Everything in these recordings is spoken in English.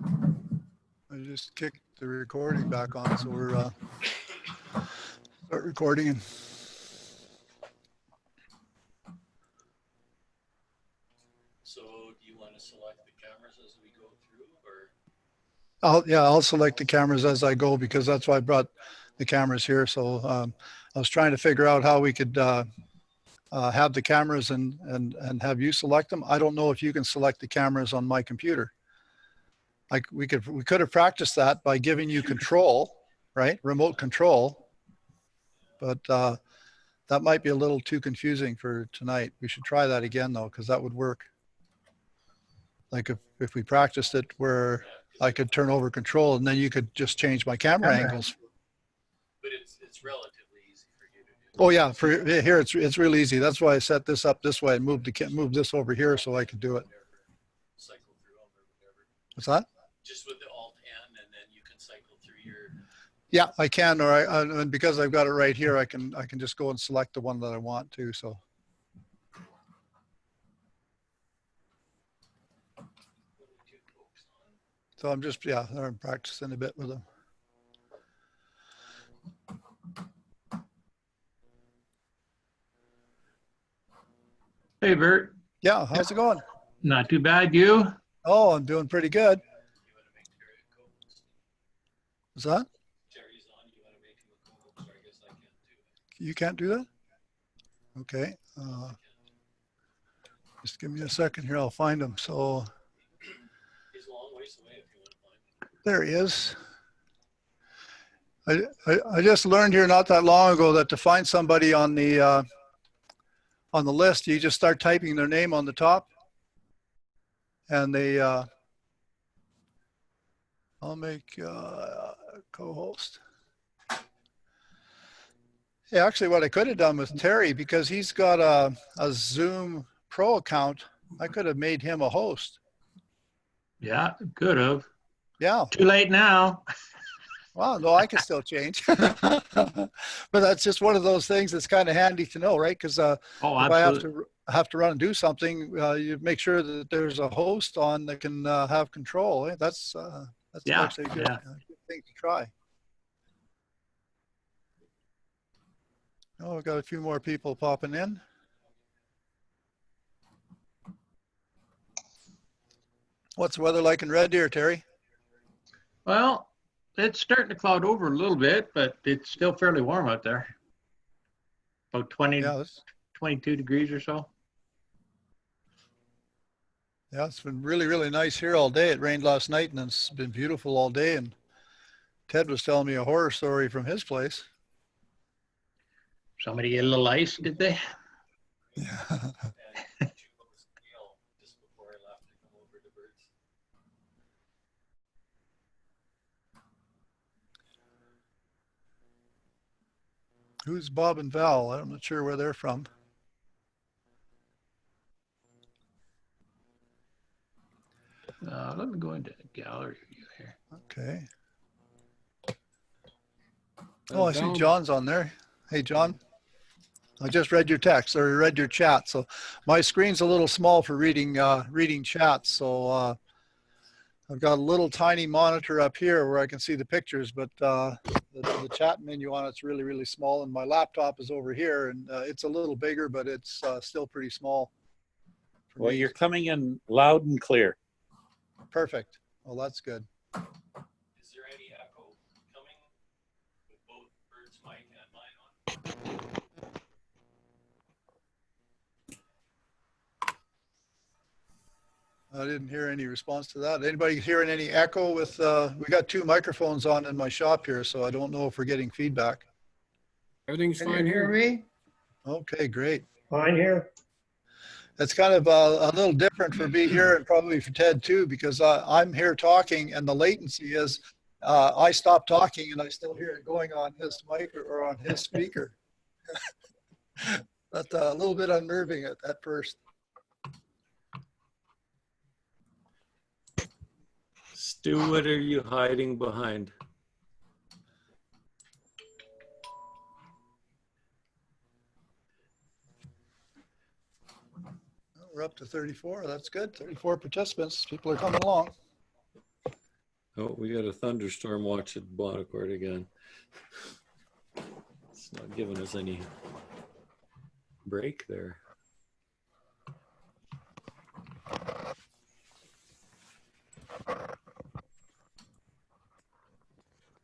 I just kicked the recording back on, so we're start recording. And so do you want to select the cameras as we go through, or? I'll select the cameras as I go, because that's why I brought the cameras here. So I was trying to figure out how we could have the cameras and have you select them. I don't know if you can select the cameras on my computer. Like we could have practiced that by giving you control, right? Remote control. But that might be a little too confusing for tonight. We should try that again though, because that would work. Like if we practiced it where I could turn over control and then you could just change my camera angles. But it's relatively easy for you to do. Oh yeah, for here it's real easy. That's why I set this up this way and move this over here so I could do it. Cycle through them or whatever. What's that? Just with the Alt-N, and then you can cycle through your. Yeah, I can, or and because I've got it right here, I can just go and select the one that I want to. So. So I'm just, yeah, I'm practicing a bit with them. Hey, Bert. Yeah, how's it going? Not too bad, you? Oh, I'm doing pretty good. What's that? Terry's on. You want to make him a co-host, or I guess I can too. You can't do that? Okay. Just give me a second here. I'll find him. So. He's a long ways away if you want to find him. There he is. I just learned here not that long ago that to find somebody on the list, you just start typing their name on the top, and they I'll make co-host. Hey, actually, what I could have done with Terry, because he's got a Zoom Pro account, I could have made him a host. Yeah, could have. Yeah. Too late now. Well, no, I can still change. But that's just one of those things that's kind of handy to know, right? Because if I have to run and do something, you make sure that there's a host on that can have control. That's actually a good thing to try. Oh, we've got a few more people popping in. What's the weather like in Red Deer, Terry? Well, it's starting to cloud over a little bit, but it's still fairly warm out there. About 22 degrees or so. Yeah, it's been really, really nice here all day. It rained last night and it's been beautiful all day. And Ted was telling me a horror story from his place. Somebody get a little ice, did they? Yeah. Who's Bob and Val? I'm not sure where they're from. Let me go into gallery view here. Okay. Oh, I see John's on there. Hey, John. I just read your text or read your chat. So my screen's a little small for reading chats. So I've got a little tiny monitor up here where I can see the pictures, but the chat menu on it's really, really small. And my laptop is over here, and it's a little bigger, but it's still pretty small. Well, you're coming in loud and clear. Perfect. Well, that's good. Is there any echo coming with both Bert's mic and mine on? I didn't hear any response to that. Anybody hearing any echo with, we got two microphones on in my shop here, so I don't know if we're getting feedback. Everything's fine here. Me? Okay, great. Fine here. It's kind of a little different for me here and probably for Ted too, because I'm here talking and the latency is I stop talking and I still hear it going on his mic or on his speaker. That's a little bit unnerving at first. Stu, what are you hiding behind? We're up to 34. That's good. 34 participants. People are coming along. Oh, we got a thunderstorm watch at Bonnecourt again. It's not giving us any break there.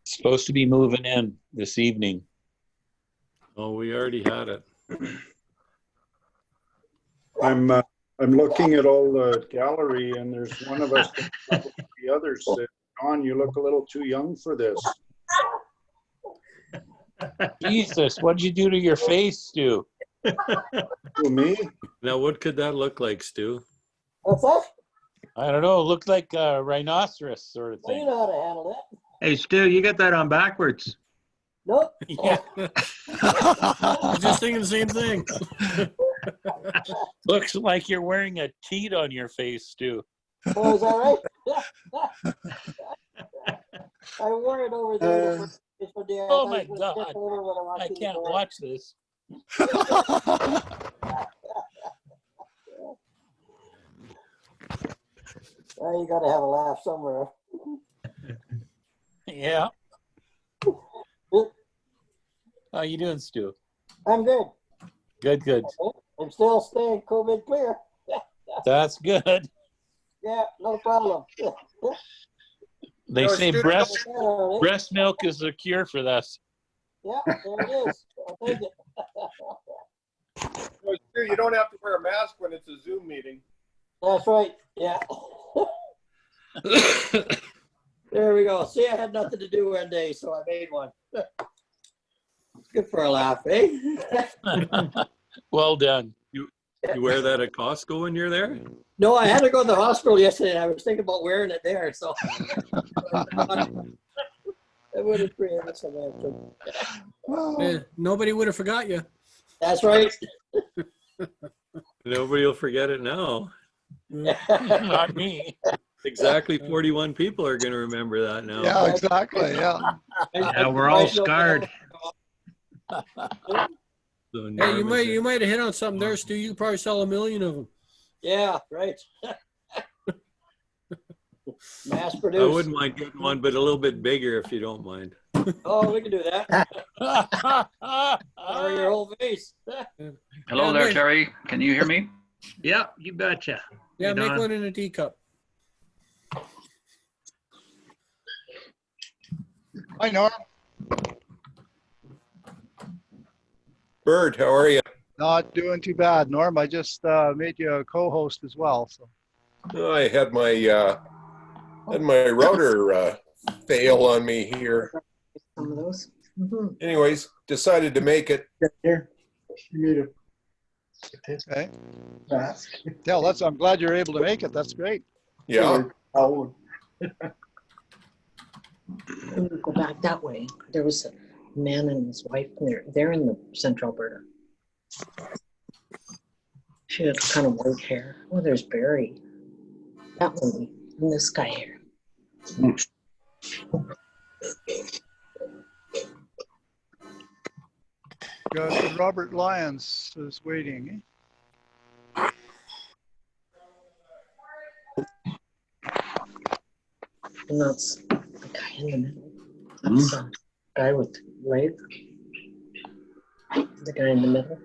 Supposed to be moving in this evening. Oh, we already had it. I'm looking at all the gallery, and there's one of us, the others said, John, you look a little too young for this. Jesus, what'd you do to your face, Stu? Who, me? Now, what could that look like, Stu? What's that? I don't know. It looked like a rhinoceros sort of Well, you thing. know how to handle it. Hey, Stu, you got that on backwards. Nope. Yeah, Oh, I was just thinking the same thing. looks like you're wearing a teat on your face, Stu. Oh, is that right? I wore it over there. Oh my God. I can't watch this. Well, you gotta have a laugh somewhere. Yeah. How you doing, Stu? I'm good. Good, good. I'm still staying COVID clear. That's good. Yeah, no problem. They say breast milk is a cure for this. Yeah, there it is. I'll take it. So, Stu, you don't have to wear a mask when it's a Zoom meeting. That's right. Yeah. There we go. See, I had nothing to do one day, so I made one. Good for a laugh, eh? Well done. You wear that at Costco when you're there? No, I had to go to the hospital yesterday, and I was thinking about wearing it there, so. I would have created some answer. Yeah, nobody would have forgot you. That's right. Nobody will forget it now. Not me. Exactly 41 people are going to remember that now. Yeah, exactly. Yeah. Yeah, we're all scarred. So Hey, Norm is- you might have hit on something there, Stu. You could probably sell 1 million of them. Yeah, right. Mass I produced. wouldn't mind getting one, but a little bit bigger if you don't mind. Oh, we can do that. Or your whole face. Hello Yeah, there, mate. Terry. Can you hear me? Yeah, you betcha. Yeah, Hey, make Don. one in a teacup. Hi, Norm. Bird, how are you? Not doing too bad, Norm. I just made you a co-host as well. So I had my router fail on me here. Some of those. Anyways, decided to make it. Here, you need okay. a mask. Yeah, I'm glad you're able to make it. That's great. Yeah. Oh, When you go back that way, there was a man and his wife, and they're in the central Alberta. She had kind of white hair. Oh, there's Barry. That one, and this guy here. Got Robert Lyons is waiting. And that's the guy in the middle. That's the guy with leg. The guy in the middle.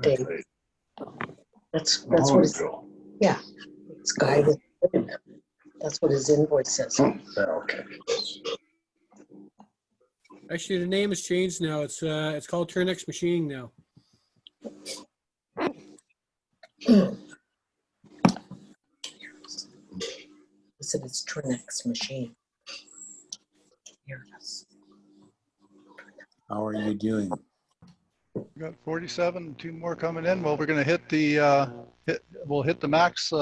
Dave. That's what his, yeah. It's guy with, that's what his invoice says. Actually, the name has changed now. It's called Turnex Machining now. He said it's Turnex machine. Here it is. How are you doing? We got 47, 2 more coming in. Well, we're going to hit the we'll hit the max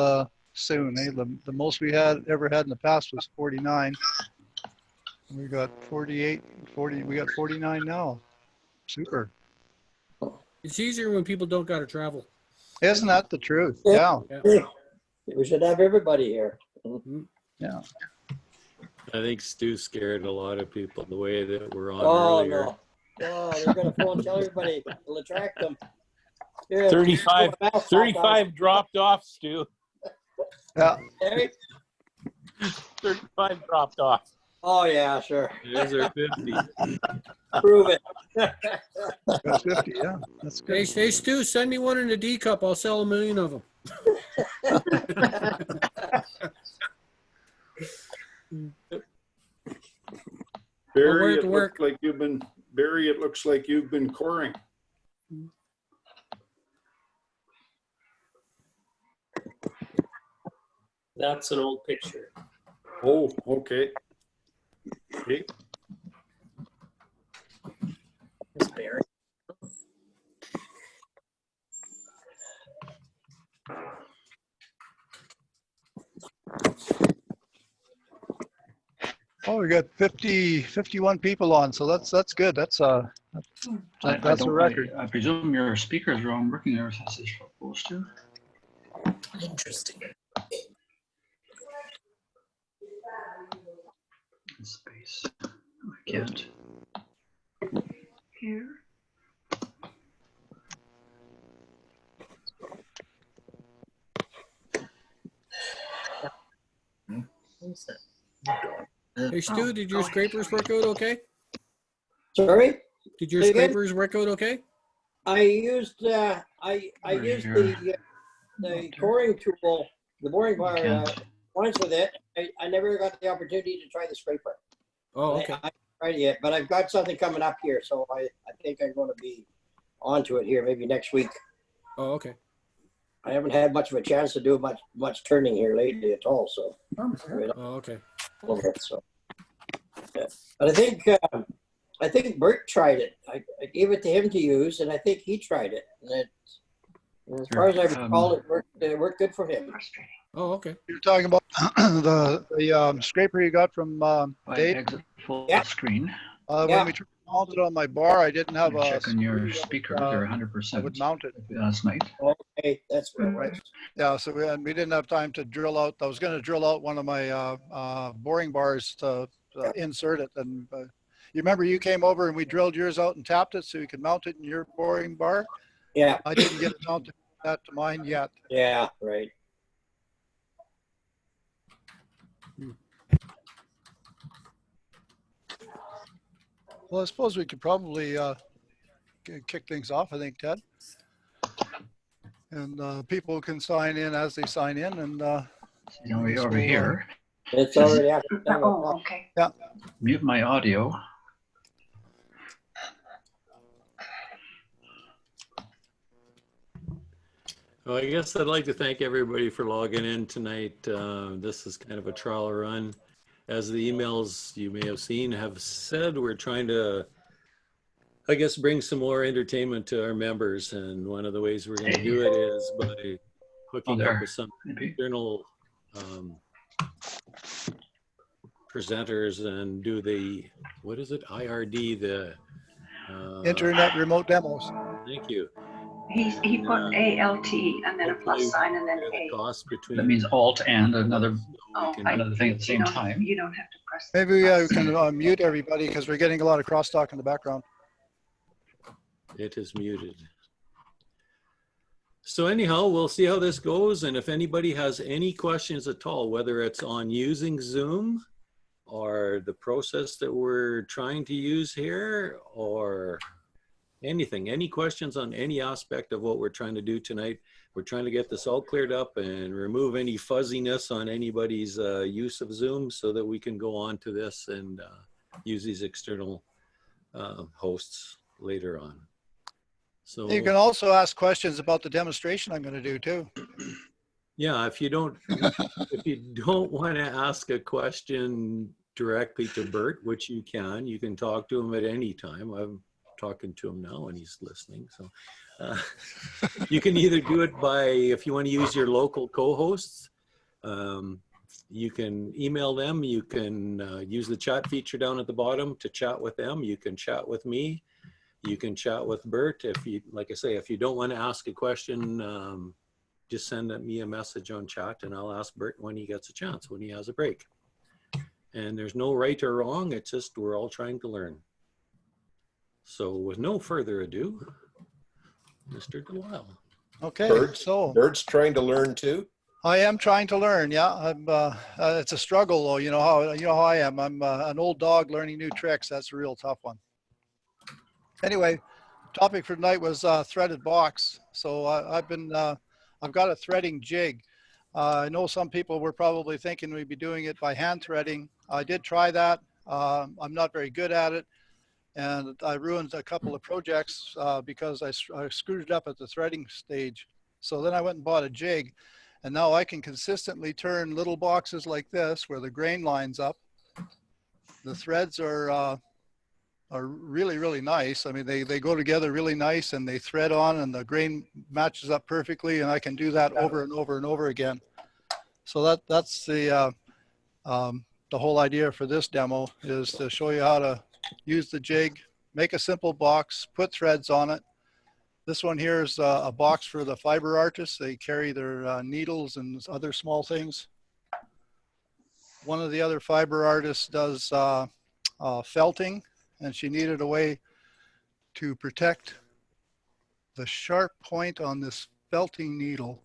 soon. Eh? The most we ever had in the past was 49. We got 48, 40. We got 49 now. Super. It's easier when people don't got to travel. Isn't that the truth? Yeah. We should have everybody here. Yeah. I think Stu scared a lot of people the way that we're on Oh, earlier. no. Oh, they're going to phone and tell everybody. We'll attract them. Here, 35 dropped off, Stu. Yeah. Okay. 35 dropped off. Oh, yeah, sure. There's our 50. Prove it. Got 50, yeah. That's Hey, good. hey, Stu, send me one in a D cup. I'll sell 1 million of them. Barry, to work. Barry, it looks like you've been coring. That's an old picture. Oh, okay. Okay. It's Barry. Oh, we got 51 people on, so that's good. That's a record. I presume your speakers are on working as it's supposed to. Interesting. Space. I can't. Here. Hey, Stu, did your scrapers work out okay? Sorry? Did your Say again? scrapers work out okay? I used I used the coring tool, the boring bar once with it. I never got the opportunity to try the scraper. Oh, okay. I haven't tried it yet, but I've got something coming up here, so I think I'm going to be onto it here maybe next week. Oh, okay. I haven't had much of a chance to do much turning here lately at all, so. Oh, okay. So, yeah. But I think Bert tried it. I gave it to him to use, and I think he tried it. And as far as I recall, it worked good for him. Oh, okay. You're talking about the scraper you got from Dave? Exit full screen. When we mounted on my bar, I didn't have a Check on your speakers. They're 100%. I would mount it. Last night. Okay, that's right. Yeah, so we didn't have time to drill out. I was going to drill out one of my boring bars to insert it. And you remember you came over and we drilled yours out and tapped it so you could mount it in your boring bar? Yeah. I didn't get it mounted to mine yet. Yeah, right. Well, I suppose we could probably kick things off, I think, Ted. And people can sign in as they sign in. And over here. It's already after. Oh, okay. Yeah. Mute my audio. Well, I guess I'd like to thank everybody for logging in tonight. This is kind of a trial run. As the emails you may have seen have said, we're trying to, I guess, bring some more entertainment to our members. And one of the ways we're going to do it is by hooking up with some external presenters and do the, what is it, IRD, the Internet remote demos. Thank you. He put ALT and then a plus sign and then A. That means Alt and another another thing at the same time. You don't have to press. Maybe we can mute everybody because we're getting a lot of crosstalk in the background. It is muted. So anyhow, we'll see how this goes. And if anybody has any questions at all, whether it's on using Zoom or the process that we're trying to use here or anything, any questions on any aspect of what we're trying to do tonight, we're trying to get this all cleared up and remove any fuzziness on anybody's use of Zoom so that we can go on to this and use these external hosts later on. So you can also ask questions about the demonstration I'm going to do too. Yeah, if you don't want to ask a question directly to Bert, which you can talk to him at any time. I'm talking to him now and he's listening. So you can either do it by, if you want to use your local co-hosts, you can email them. You can use the chat feature down at the bottom to chat with them. You can chat with me. You can chat with Bert. If you, like I say, if you don't want to ask a question, just send me a message on chat and I'll ask Bert when he gets a chance, when he has a break. And there's no right or wrong. It's just we're all trying to learn. So with no further ado, Mr. Delisle. Okay, Bert's trying to learn too. I am trying to learn. Yeah, it's a struggle though. You know how I am. I'm an old dog learning new tricks. That's a real tough one. Anyway, topic for tonight was threaded box. So I've got a threading jig. I know some people were probably thinking we'd be doing it by hand threading. I did try that. I'm not very good at it. And I ruined a couple of projects because I screwed it up at the threading stage. So then I went and bought a jig, and now I can consistently turn little boxes like this where the grain lines up. The threads are really, really nice. I mean, they go together really nice, and they thread on, and the grain matches up perfectly, and I can do that over and over and over again. So that's the whole idea for this demo, is to show you how to use the jig, make a simple box, put threads on it. This one here is a box for the fiber artists. They carry their needles and other small things. One of the other fiber artists does felting, and she needed a way to protect the sharp point on this felting needle.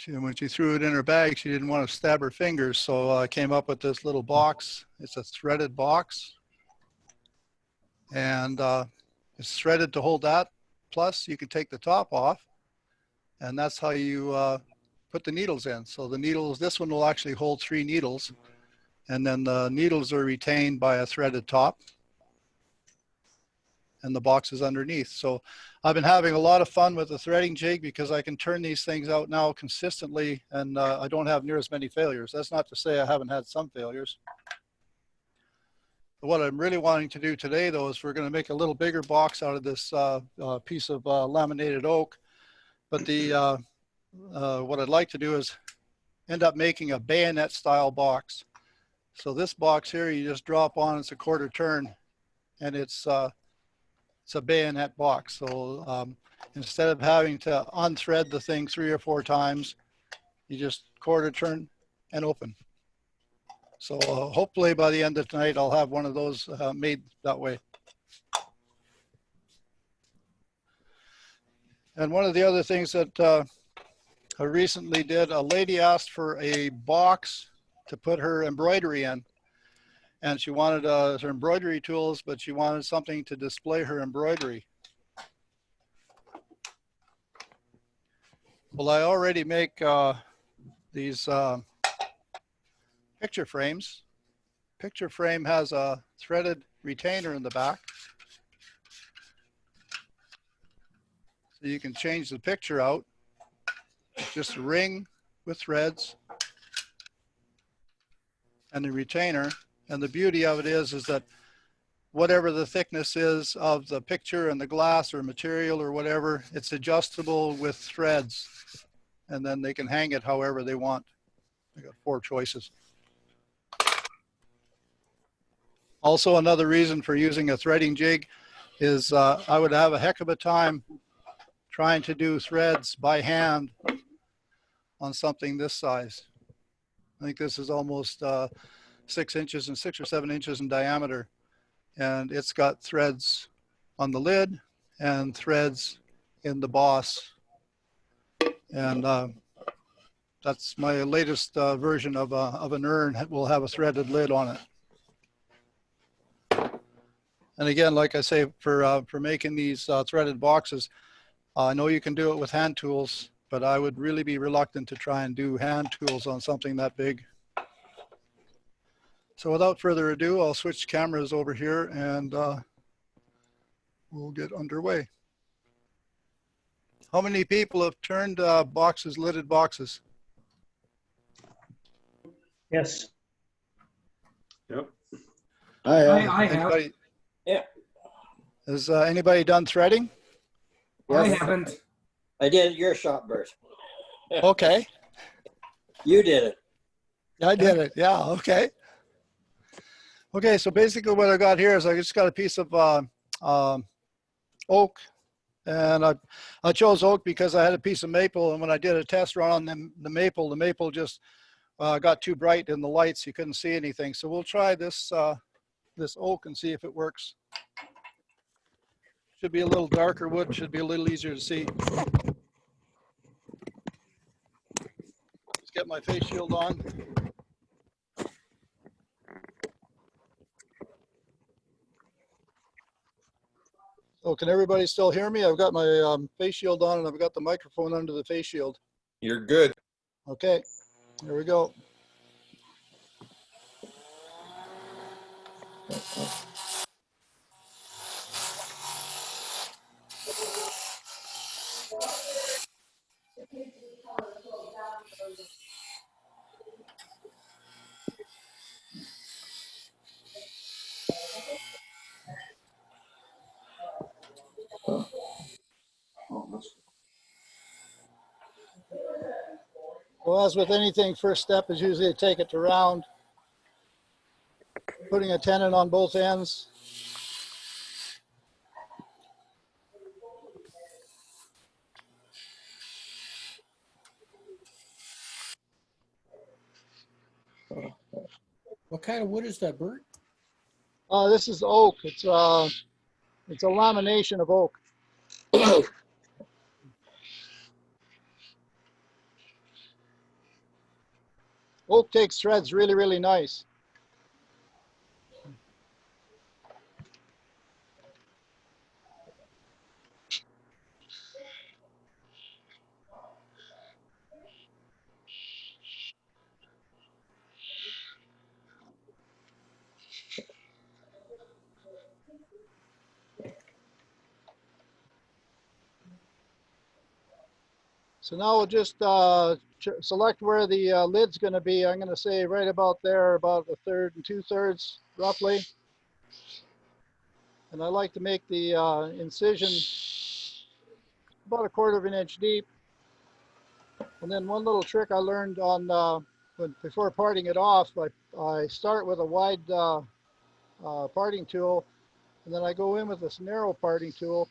When she threw it in her bag, she didn't want to stab her fingers, so I came up with this little box. It's a threaded box, and it's threaded to hold that. Plus, you can take the top off, and that's how you put the needles in. So the needles, this one will actually hold 3 needles, and then the needles are retained by a threaded top, and the box is underneath. So I've been having a lot of fun with the threading jig because I can turn these things out now consistently, and I don't have near as many failures. That's not to say I haven't had some failures. What I'm really wanting to do today, though, is we're going to make a little bigger box out of this piece of laminated oak. But what I'd like to do is end up making a bayonet style box. So this box here, you just drop on, it's a quarter turn, and it's a bayonet box. So instead of having to unthread the thing 3 or 4 times, you just quarter turn and open. So hopefully by the end of tonight, I'll have one of those made that way. And one of the other things that I recently did, a lady asked for a box to put her embroidery in. And she wanted her embroidery tools, but she wanted something to display her embroidery. Well, I already make these picture frames. Picture frame has a threaded retainer in the back. So you can change the picture out. It's just a ring with threads and the retainer. And the beauty of it is that whatever the thickness is of the picture and the glass or material or whatever, it's adjustable with threads. And then they can hang it however they want. I got 4 choices. Also, another reason for using a threading jig is I would have a heck of a time trying to do threads by hand on something this size. I think this is almost 6 inches and 6 or 7 inches in diameter. And it's got threads on the lid and threads in the boss. And that's my latest version of an urn. It will have a threaded lid on it. And again, like I say, for making these threaded boxes, I know you can do it with hand tools, but I would really be reluctant to try and do hand tools on something that big. So without further ado, I'll switch cameras over here and we'll get underway. How many people have turned boxes, lidded boxes? Yes. Yep. I have. Anybody, Yeah. has anybody done threading? I haven't. I did at your shop, Bert. Okay. You did it. I did it. Yeah. Okay. Okay. So basically what I got here is I just got a piece of oak, and I chose oak because I had a piece of maple, and when I did a test run on the maple just got too bright in the lights. You couldn't see anything. So we'll try this this oak and see if it works. Should be a little darker wood, should be a little easier to see. get my face shield on. Oh, can everybody still hear me? I've got my face shield on and I've got the microphone under the face shield. You're good. Okay, here we go. Well, as with anything, first step is usually to take it to round, putting a tenon on both ends. What kind of wood is that, Bert? This is oak. It's a lamination of oak. Oak takes threads really, really nice. So now we'll just select where the lid's going to be. I'm going to say right about there, about 1/3 and 2/3 roughly. And I like to make the incision about 1/4 inch deep. And then one little trick I learned on before parting it off, I start with a wide parting tool, and then I go in with this narrow parting tool,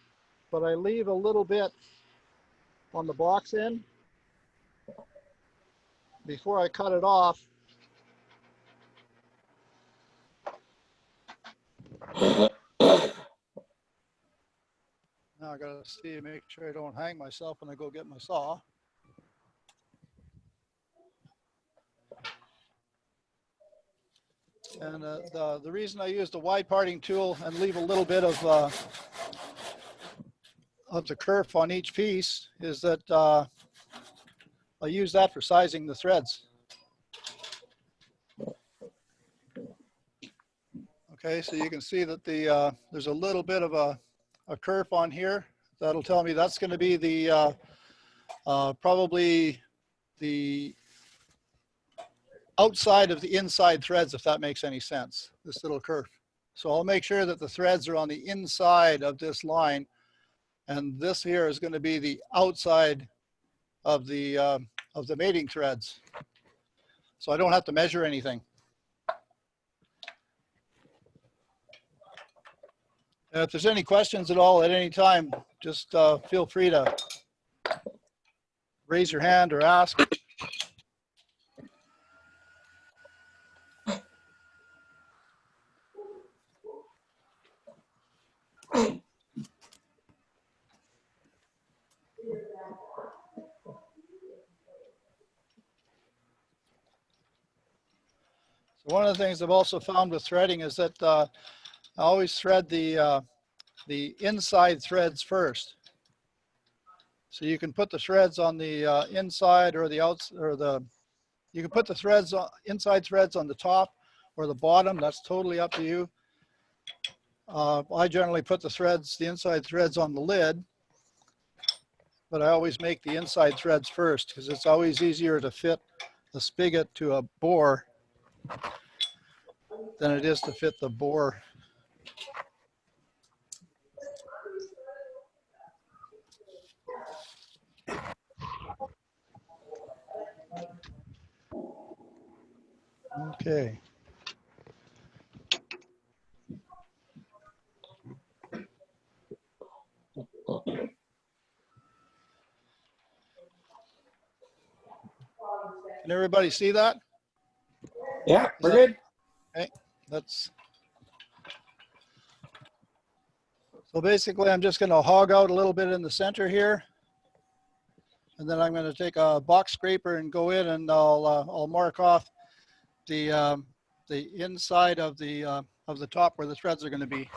but I leave a little bit on the box end before I cut it off. Now I gotta see, make sure I don't hang myself when I go get my saw. And the reason I use the wide parting tool and leave a little bit of the kerf on each piece is that I use that for sizing the threads. Okay, so you can see that there's a little bit of a kerf on here. That'll tell me that's going to be the probably the outside of the inside threads, if that makes any sense, this little kerf. So I'll make sure that the threads are on the inside of this line, and this here is going to be the outside of the mating threads. So I don't have to measure anything. And if there's any questions at all at any time, just feel free to raise your hand or ask. So one of the things I've also found with threading is that I always thread the inside threads first. So you can put the threads on the inside or the outside, or you can put the threads inside threads on the top or the bottom. That's totally up to you. I generally put the inside threads on the lid, but I always make the inside threads first because it's always easier to fit the spigot to a bore than it is to fit the bore. Okay. Can everybody see that? Yeah, we're good. Okay, so basically I'm just going to hog out a little bit in the center here. And then I'm going to take a box scraper and go in, and I'll mark off the inside of the top where the threads are going to be.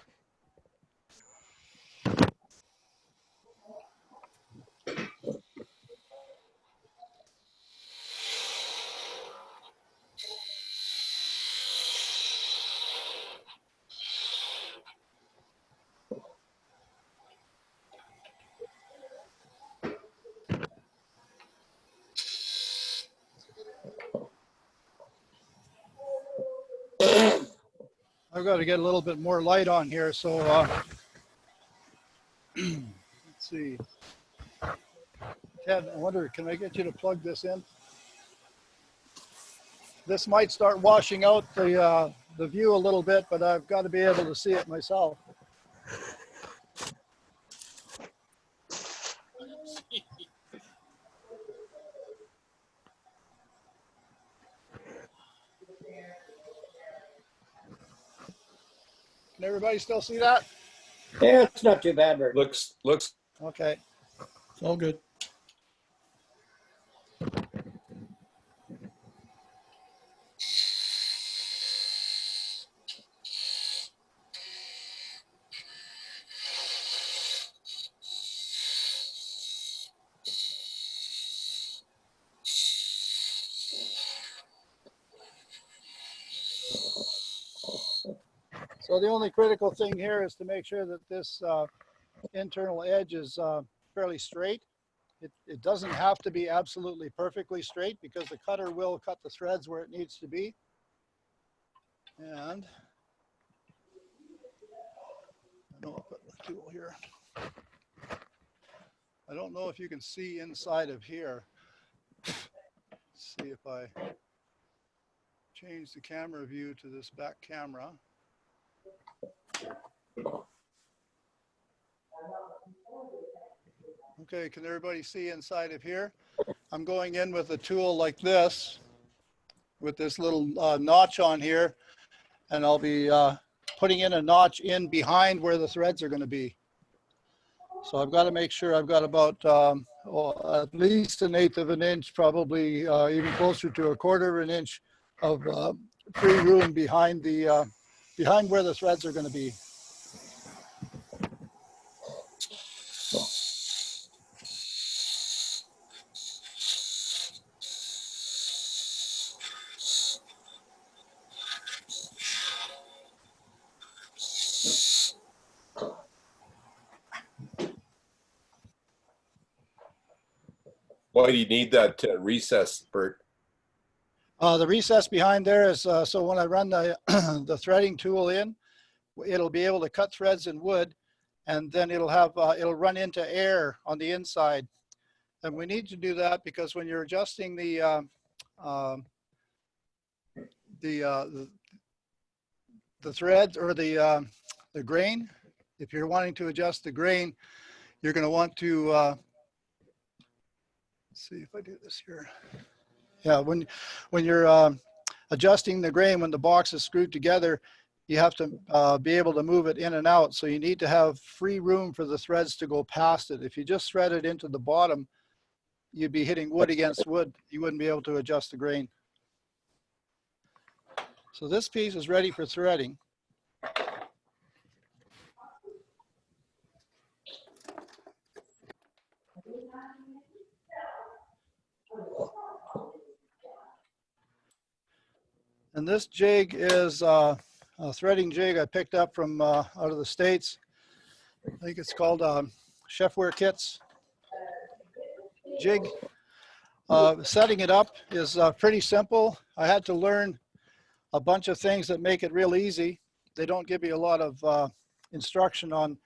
I've got to get a little bit more light on here, so let's see. Ted, I wonder, can I get you to plug this in? This might start washing out the view a little bit, but I've got to be able to see it myself. Can everybody still see that? Yeah, it's not too bad, Bert. Looks Okay. It's all good. So the only critical thing here is to make sure that this internal edge is fairly straight. It doesn't have to be absolutely perfectly straight because the cutter will cut the threads where it needs to be. And I know I'll put the tool here. I don't know if you can see inside of here. Let's see if I change the camera view to this back camera. Okay, can everybody see inside of here? I'm going in with a tool like this, with this little notch on here, and I'll be putting in a notch in behind where the threads are going to be. So I've got to make sure I've got about at least 1/8 of an inch, probably even closer to 1/4 of an inch of free room behind the behind where the threads are going to be. why do you need that recess, Bert? The recess behind there is so when I run the the threading tool in, it'll be able to cut threads in wood, and then it'll have it'll run into air on the inside. And we need to do that because when you're adjusting the threads or the grain, if you're wanting to adjust the grain, you're going to want to let's see if I do this here. Yeah, when you're adjusting the grain, when the box is screwed together, you have to be able to move it in and out. So you need to have free room for the threads to go past it. If you just thread it into the bottom, you'd be hitting wood against wood. You wouldn't be able to adjust the grain. So this piece is ready for threading. And this jig is a threading jig I picked up from out of the States. I think it's called Chefware Kits jig. Setting it up is pretty simple. I had to learn a bunch of things that make it real easy. They don't give you a lot of instruction on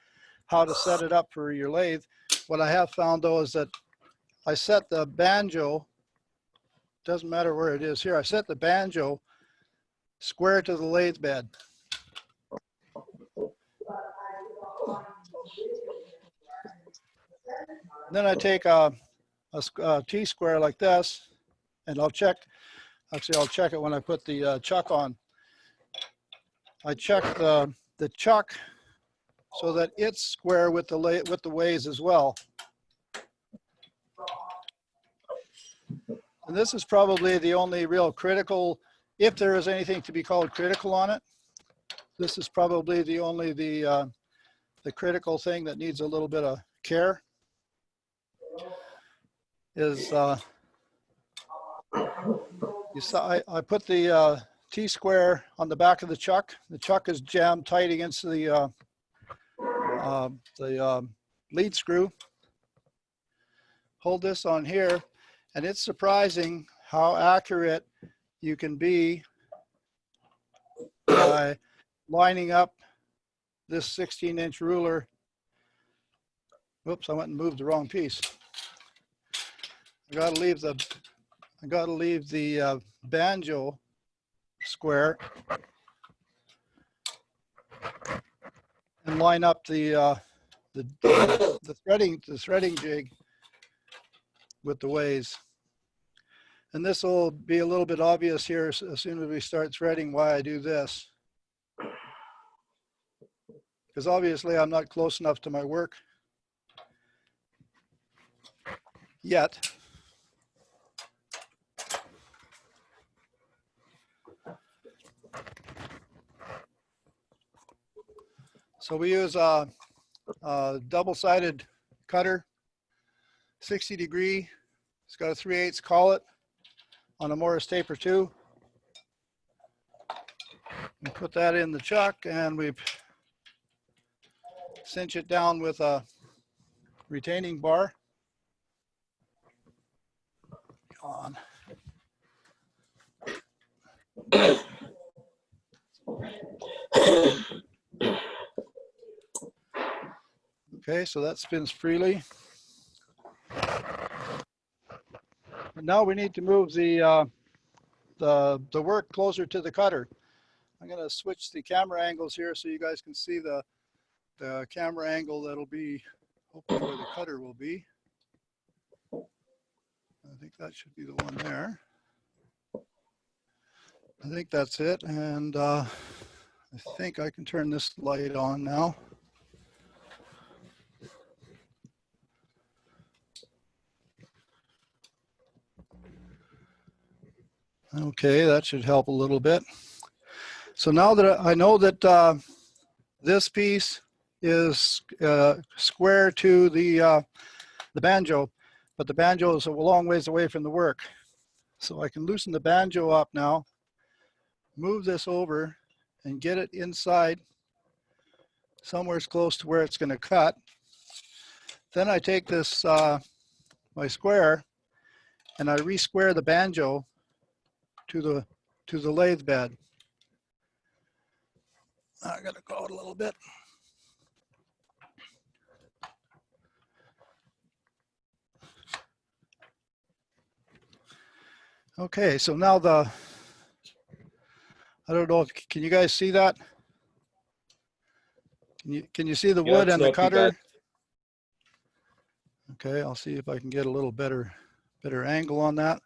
how to set it up for your lathe. What I have found though is that I set the banjo, doesn't matter where it is here, I set the banjo square to the lathe bed. Then I take a T-square like this, and I'll check, actually I'll check it when I put the chuck on. I check the chuck so that it's square with the ways as well. And this is probably the only real critical, if there is anything to be called critical on it, this is probably the critical thing that needs a little bit of care. Is you saw I put the T-square on the back of the chuck. The chuck is jammed tight against the lead screw. Hold this on here, and it's surprising how accurate you can be by lining up this 16-inch ruler. Whoops, I went and moved the wrong piece. I gotta leave the banjo square and line up the threading jig with the ways. And this will be a little bit obvious here as soon as we start threading why I do this. Because obviously I'm not close enough to my work yet. So we use a double-sided cutter, 60 degree. It's got a 3/8 collet on a Morris taper 2. We put that in the chuck and we cinch it down with a retaining bar. On. Okay, so that spins freely. And now we need to move the work closer to the cutter. I'm going to switch the camera angles here so you guys can see the camera angle that'll be hopefully where the cutter will be. I think that should be the one there. I think that's it, and I think I can turn this light on now. Okay, that should help a little bit. So now that I know that this piece is square to the banjo, but the banjo is a long ways away from the work. So I can loosen the banjo up now, move this over and get it inside somewhere close to where it's going to cut. Then I take this, my square, and I re-square the banjo to the lathe bed. I gotta go out a little bit. Okay, so now I don't know, can you guys see that? Can you see the wood and the cutter? Okay, I'll see if I can get a little better angle on that.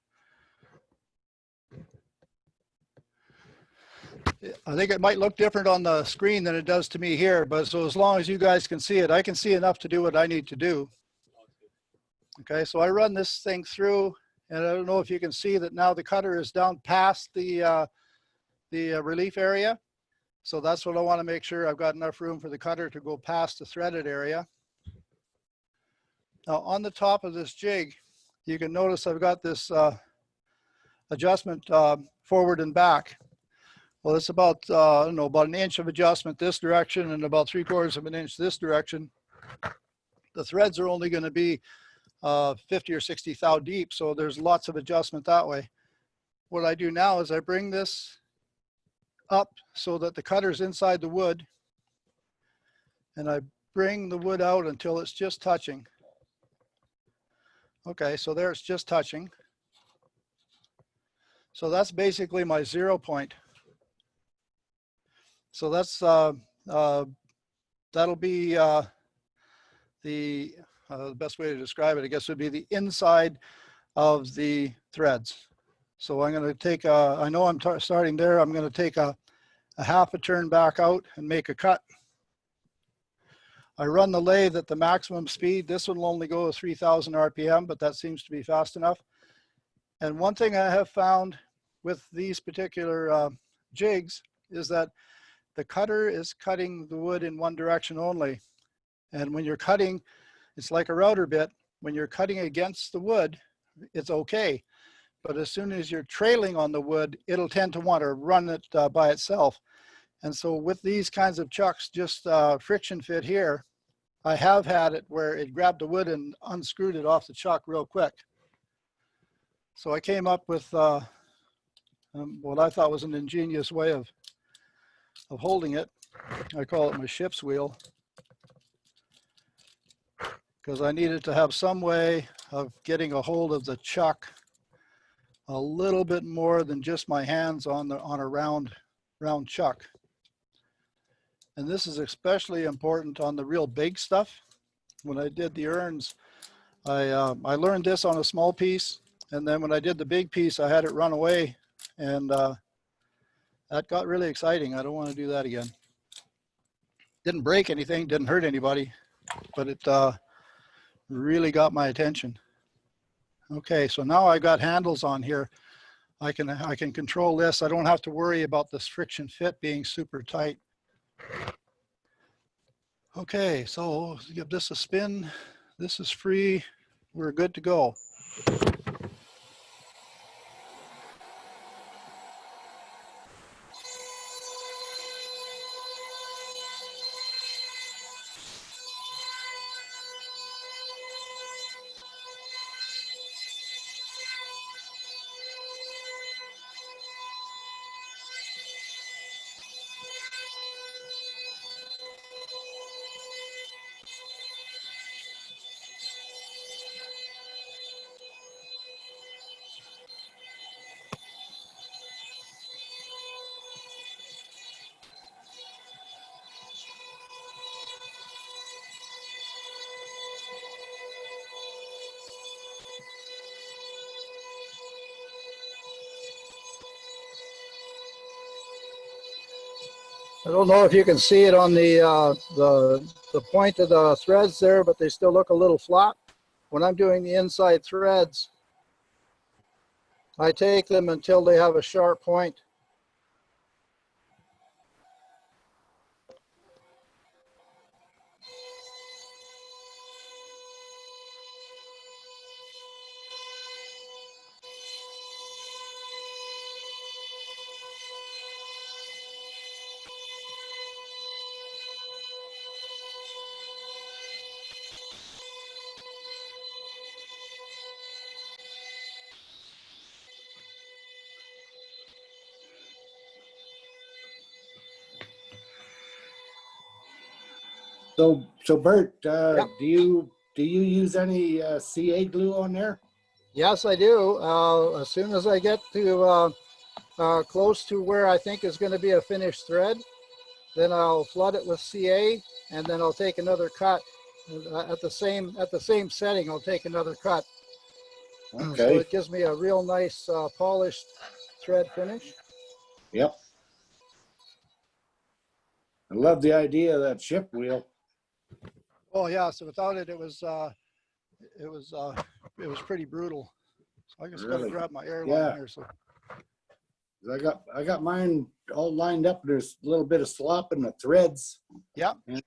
I think it might look different on the screen than it does to me here, but so as long as you guys can see it, I can see enough to do what I need to do. Okay, so I run this thing through, and I don't know if you can see that now the cutter is down past the relief area. So that's what I want to make sure I've got enough room for the cutter to go past the threaded area. Now on the top of this jig, you can notice I've got this adjustment forward and back. Well, it's about, I don't know, about an inch of adjustment this direction and about 3/4 of an inch this direction. The threads are only going to be 50 or 60 thou deep, so there's lots of adjustment that way. What I do now is I bring this up so that the cutter's inside the wood, and I bring the wood out until it's just touching. Okay, so there it's just touching. So that's basically my 0 point. So that's that'll be the best way to describe it, I guess, would be the inside of the threads. So I'm going to take I know I'm starting there. I'm going to take a half a turn back out and make a cut. I run the lathe at the maximum speed. This one will only go 3,000 RPM, but that seems to be fast enough. And one thing I have found with these particular jigs is that the cutter is cutting the wood in one direction only. And when you're cutting, it's like a router bit. When you're cutting against the wood, it's okay. But as soon as you're trailing on the wood, it'll tend to want to run it by itself. And so with these kinds of chucks, just friction fit here, I have had it where it grabbed the wood and unscrewed it off the chuck real quick. So I came up with what I thought was an ingenious way of holding it. I call it my ship's wheel, because I needed to have some way of getting a hold of the chuck a little bit more than just my hands on a round chuck. And this is especially important on the real big stuff. When I did the urns, I learned this on a small piece, and then when I did the big piece, I had it run away, and that got really exciting. I don't want to do that again. Didn't break anything, didn't hurt anybody, but it really got my attention. Okay, so now I've got handles on here. I can control this. I don't have to worry about this friction fit being super tight. Okay, so give this a spin. This is free. We're good to go. I don't know if you can see it on the point of the threads there, but they still look a little flat. When I'm doing the inside threads, I take them until they have a sharp point. So Bert, yep. do you use any CA glue on there? Yes, I do. As soon as I get to close to where I think is going to be a finished thread, then I'll flood it with CA, and then I'll take another cut at the same setting. I'll take another cut. Okay. So it gives me a real nice polished thread finish. Yep. I love the idea of that ship wheel. Oh yeah, so without it, it was pretty brutal. So I just got to grab my airline here. So I got mine all lined up. There's a little bit of slop in the threads. Yeah. And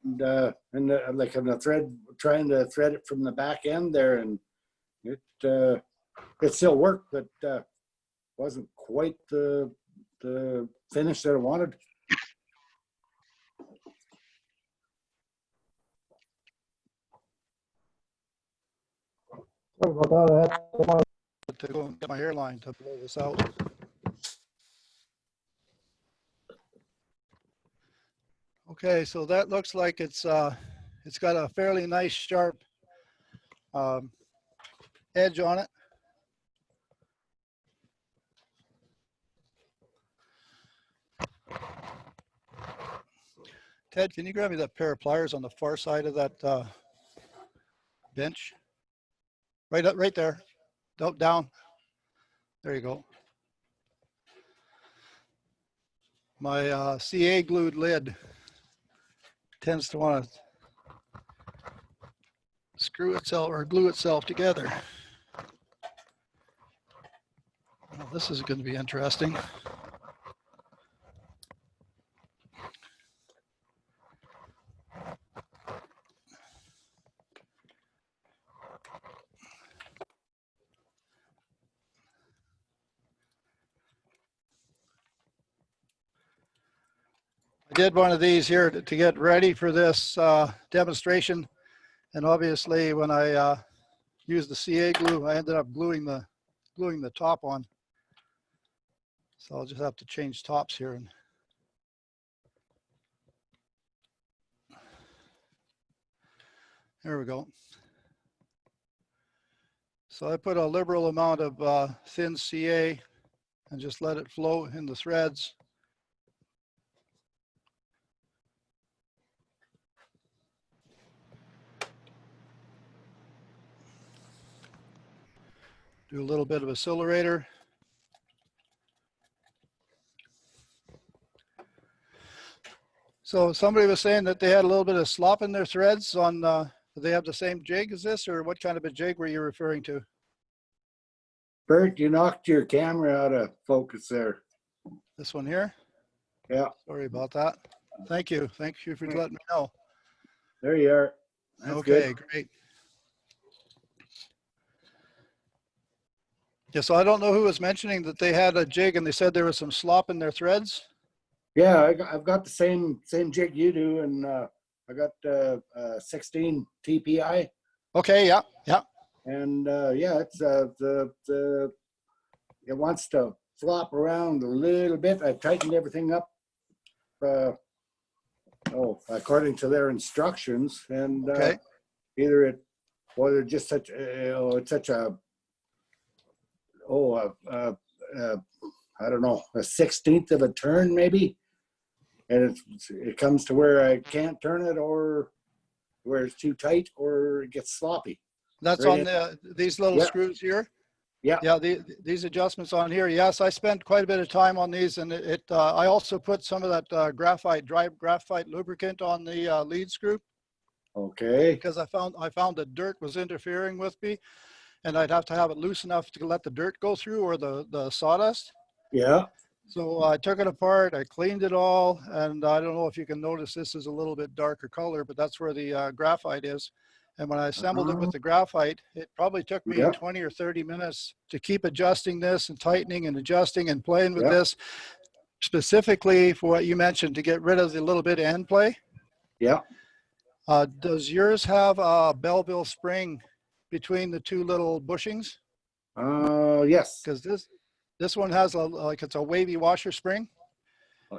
like on the thread, trying to thread it from the back end there, and it still worked, but wasn't quite the finish that I wanted. Sorry about that. I had to go and get my airline to blow this out. Okay, so that looks like it's got a fairly nice sharp edge on it. Ted, can you grab me that pair of pliers on the far side of that bench? Right up, right there. Down. There you go. My CA glued lid tends to want to screw itself or glue itself together. this is going to be interesting. I did one of these here to get ready for this demonstration. And obviously when I used the CA glue, I ended up gluing the top on. So I'll just have to change tops here. And there we go. So I put a liberal amount of thin CA and just let it flow in the threads. Do a little bit of accelerator. So somebody was saying that they had a little bit of slop in their threads on, do they have the same jig as this, or what kind of a jig were you referring to? Bert, you knocked your camera out of focus there. This one here? Yeah. Sorry about that. Thank you. Thank you for letting me know. There you are. That's okay, good. Great. Yeah, so I don't know who was mentioning that they had a jig and they said there was some slop in their threads. Yeah, I've got the same jig you do, and I got 16 TPI. Okay, yeah, yeah. And yeah, it's it wants to flop around a little bit. I tightened everything up. According to their instructions, and okay. Either just such it's such a I don't know, a 1/16 of a turn maybe, and it comes to where I can't turn it, or where it's too tight, or it gets sloppy. That's right on these little screws here. Yeah. Yeah, these adjustments on here. Yes, I spent quite a bit of time on these, and I also put some of that dry graphite lubricant on the lead screw. Okay. Because I found that dirt was interfering with me, and I'd have to have it loose enough to let the dirt go through, or the sawdust. Yeah. So I took it apart, I cleaned it all, and I don't know if you can notice this is a little bit darker color, but that's where the graphite is. And when I assembled it with the graphite, it probably took me 20 or 30 minutes to keep adjusting this and tightening and adjusting and playing with this, specifically for what you mentioned, to get rid of the little bit of end play. Yeah. Does yours have a Belleville spring between the two little bushings? Yes. Because this one has it's a wavy washer spring.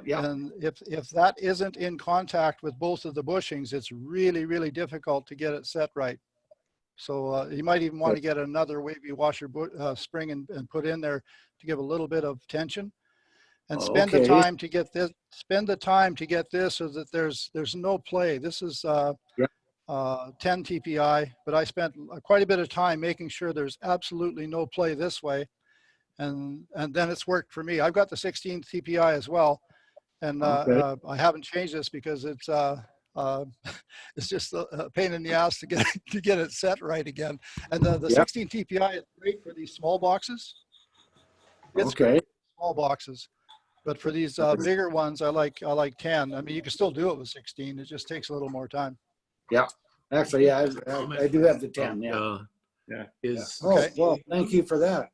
Yeah. And if that isn't in contact with both of the bushings, it's really, really difficult to get it set right. So you might even want to get another wavy washer spring and put in there to give a little bit of tension. And spend the time to get this. Spend the time to get this so that there's no play. This is 10 TPI, but I spent quite a bit of time making sure there's absolutely no play this way, and then it's worked for me. I've got the 16 TPI as well, and I haven't changed this because it's it's just a pain in the ass to get it set right again. And the 16 TPI is great for these small boxes. It's great for small boxes. But for these bigger ones, I like 10. I mean, you can still do it with 16. It just takes a little more time. Yeah. Actually, yeah, I do have the 10. Yeah. Okay. Well, thank you for that.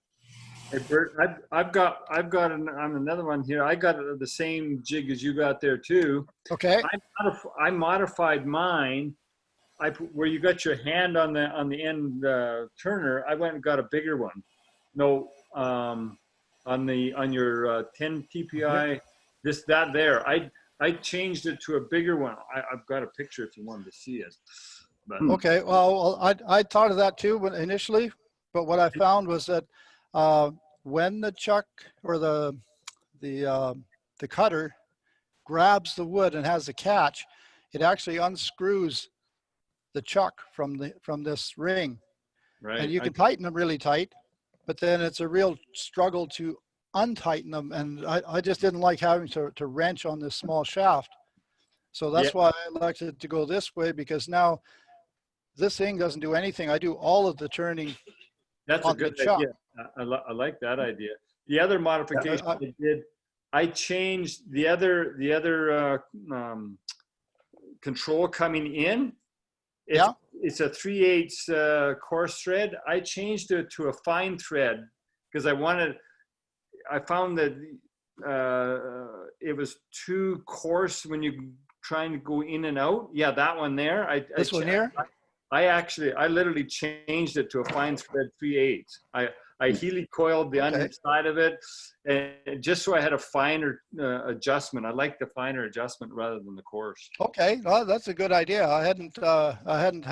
Hey Bert, I've got on another one here. I got the same jig as you got there too. Okay. I modified mine. Where you got your hand on the end turner, I went and got a bigger one. No. On your 10 TPI, there. I changed it to a bigger one. I've got a picture if you wanted to see it. But. Okay, well, I thought of that too initially, but what I found was that when the chuck or the cutter grabs the wood and has a catch, it actually unscrews the chuck from this ring. Right. And you can tighten them really tight, but then it's a real struggle to untighten them, and I just didn't like having to wrench on this small shaft. So that's why I elected to go this way, because now this thing doesn't do anything. I do all of the turning. That's a good idea. I like that idea. the other modification Yeah, I did, I changed the other control coming in. It's a 3/8 coarse thread. I changed it to a fine thread because I found that it was too coarse when you trying to go in and out. Yeah, that one there. This one here? I literally changed it to a fine thread 3/8. I helicoiled the underside of it, and just so I had a finer adjustment. I like the finer adjustment rather than the coarse. Okay, well, that's a good idea. I hadn't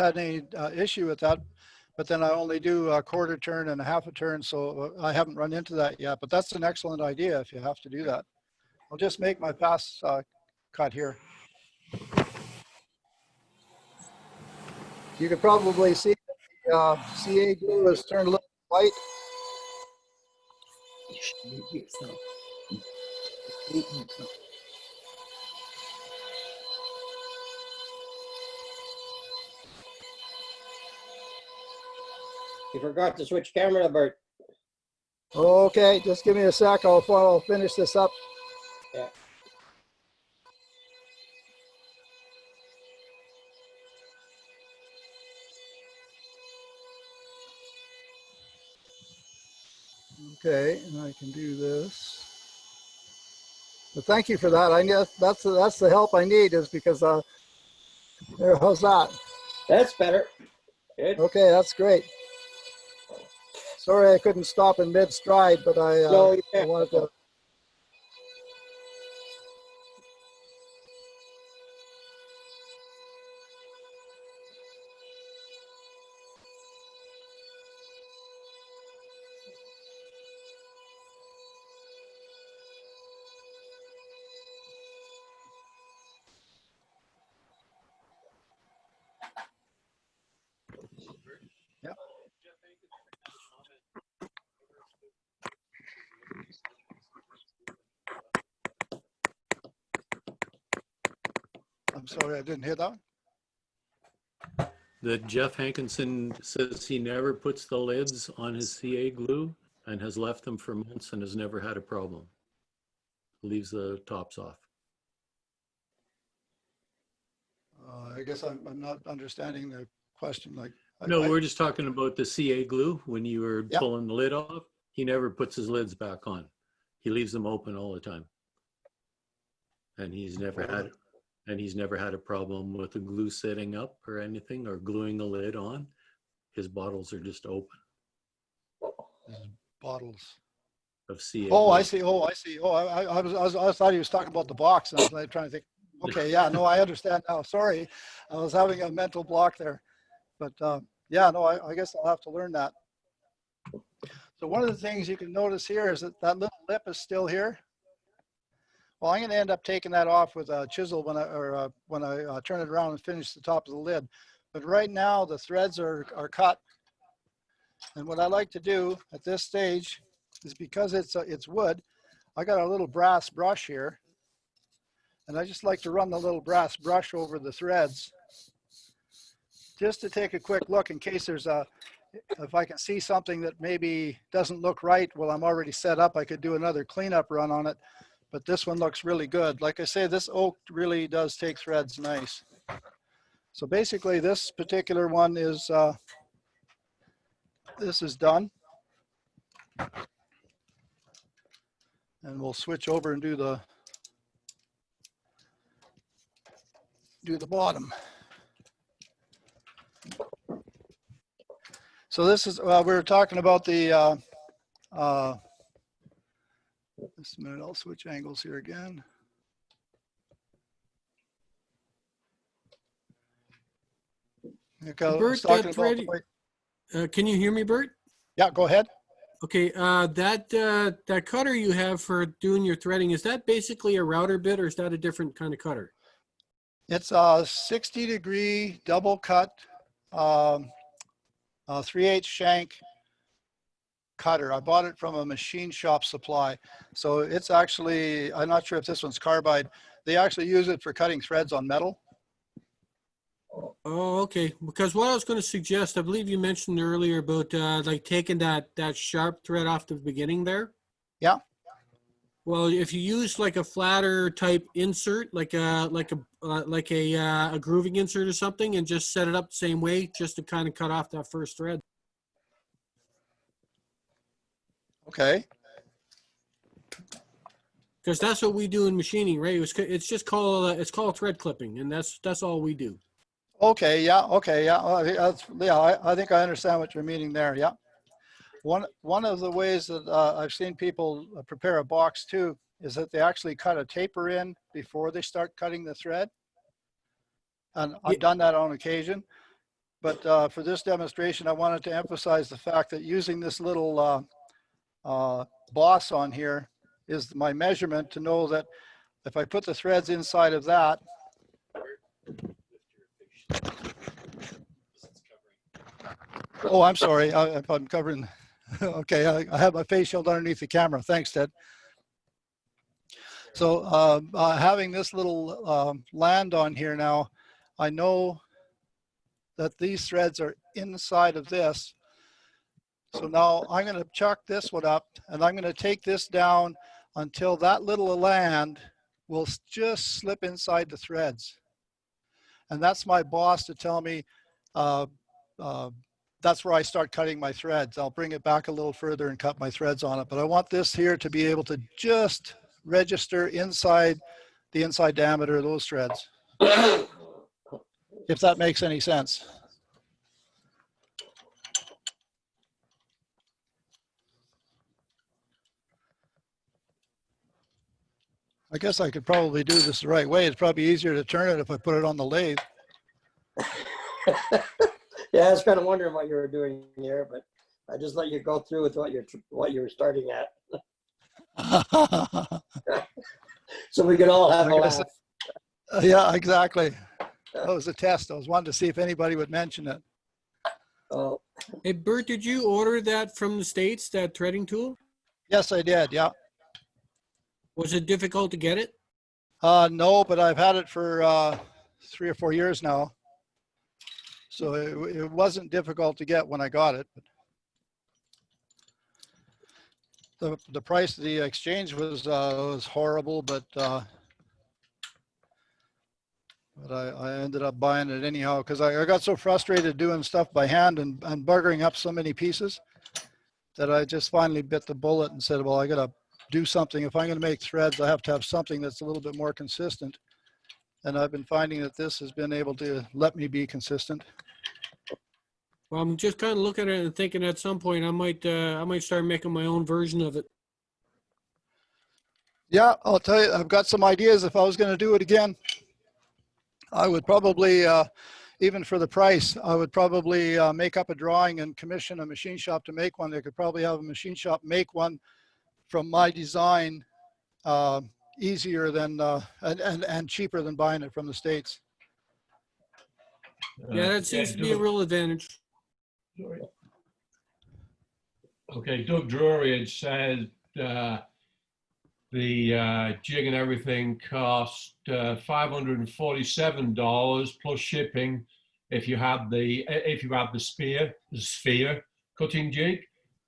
had any issue with that, but then I only do a quarter turn and a half a turn, so I haven't run into that yet. But that's an excellent idea if you have to do that. I'll just make my pass cut here. You can probably see the CA glue has turned a little white. You forgot to switch camera, Bert. Okay, just give me a sec. I'll finish this up. Yeah. Okay, and I can do this. But thank you for that. I guess that's the help I need, is because there. How's that? That's better. Good. Okay, that's great. Sorry I couldn't stop in mid stride, but I wanted to. Yeah. I'm sorry, I didn't hear that one. That Jeff Hankinson says he never puts the lids on his CA glue and has left them for months and has never had a problem. Leaves the tops off. I guess I'm not understanding the question. Like, No, we're just talking about the CA glue. When you were pulling the lid off, he never puts his lids back on. He leaves them open all the time. And he's never had a problem with the glue setting up or anything, or gluing the lid on. His bottles are just open. His bottles of CA. Oh, glue. I see. Oh, I see. Oh, I thought he was talking about the box. And I was like, trying to think. Okay, yeah, no, I understand now. Sorry, I was having a mental block there. But yeah, no, I guess I'll have to learn that. So one of the things you can notice here is that that little lip is still here. Well, I'm going to end up taking that off with a chisel when I turn it around and finish the top of the lid. But right now the threads are cut. And what I like to do at this stage is, because it's wood, I got a little brass brush here. And I just like to run the little brass brush over the threads, just to take a quick look in case there's if I can see something that maybe doesn't look right. Well, I'm already set up. I could do another cleanup run on it, but this one looks really good. Like I say, this oak really does take threads nice. So basically this particular one is, this is done. And we'll switch over and do the bottom. So this is, we were talking about the, just a minute, I'll switch angles here again. Okay, Bert, can you hear me, Bert? Yeah, go ahead. Okay, that cutter you have for doing your threading, is that basically a router bit, or is that a different kind of cutter? It's a 60-degree double cut 3/8 shank cutter. I bought it from a machine shop supply. So it's actually, I'm not sure if this one's carbide. They actually use it for cutting threads on metal. Oh, okay. Because what I was going to suggest, I believe you mentioned earlier about like taking that sharp thread off the beginning there. Yeah. Well, if you use like a flatter type insert, like a grooving insert or something, and just set it up the same way, just to kind of cut off that first thread. Okay. Because that's what we do in machining, right? It's just called thread clipping, and that's all we do. Okay. Yeah. Okay. Yeah. I think I understand what you're meaning there. Yeah. One of the ways that I've seen people prepare a box too is that they actually cut a taper in before they start cutting the thread. And I've done that on occasion. But for this demonstration, I wanted to emphasize the fact that using this little boss on here is my measurement to know that if I put the threads inside of that, oh, I'm sorry, I'm covering, okay, I have my face shield underneath the camera. Thanks, Ted. So having this little land on here now, I know that these threads are inside of this. So now I'm going to chuck this one up, and I'm going to take this down until that little land will just slip inside the threads. And that's my boss to tell me that's where I start cutting my threads. I'll bring it back a little further and cut my threads on it. But I want this here to be able to just register inside the inside diameter of those threads. If that makes any sense. I guess I could probably do this the right way. It's probably easier to turn it if I put it on the lathe. Yeah, I was kind of wondering what you were doing here, but I just let you go through with what you were starting at. So we can all have a laugh. Yeah, exactly. That was a test. I was wanting to see if anybody would mention it. Oh. Hey, Bert, did you order that from the States, that threading tool? Yes, I did. Yeah. Was it difficult to get it? No, but I've had it for 3 or 4 years now. So it wasn't difficult to get when I got it. The price of the exchange was horrible, but I ended up buying it anyhow because I got so frustrated doing stuff by hand and buggering up so many pieces that I just finally bit the bullet and said, well, I got to do something. If I'm going to make threads, I have to have something that's a little bit more consistent. And I've been finding that this has been able to let me be consistent. Well, I'm just kind of looking at it and thinking at some point I might start making my own version of it. Yeah, I'll tell you, I've got some ideas. If I was going to do it again, I would probably, even for the price, I would probably make up a drawing and commission a machine shop to make one. They could probably have a machine shop make one from my design easier than and cheaper than buying it from the States. Yeah, that seems to be a real advantage. Sorry. Okay, Doug Drury had said the jig and everything cost $547 plus shipping if you had the sphere cutting jig,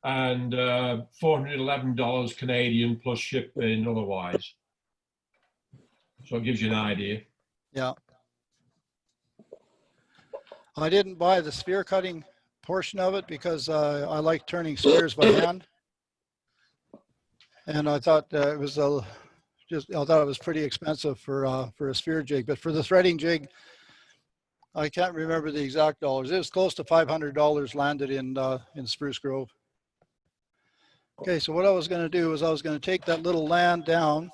and $411 Canadian plus shipping otherwise. So it gives you an idea. Yeah. I didn't buy the sphere cutting portion of it because I like turning spheres by hand, and I thought it was I thought it was pretty expensive for a sphere jig. But for the threading jig, I can't remember the exact dollars. It was close to $500 landed in Spruce Grove. Okay, so what I was going to do is I was going to take that little land down.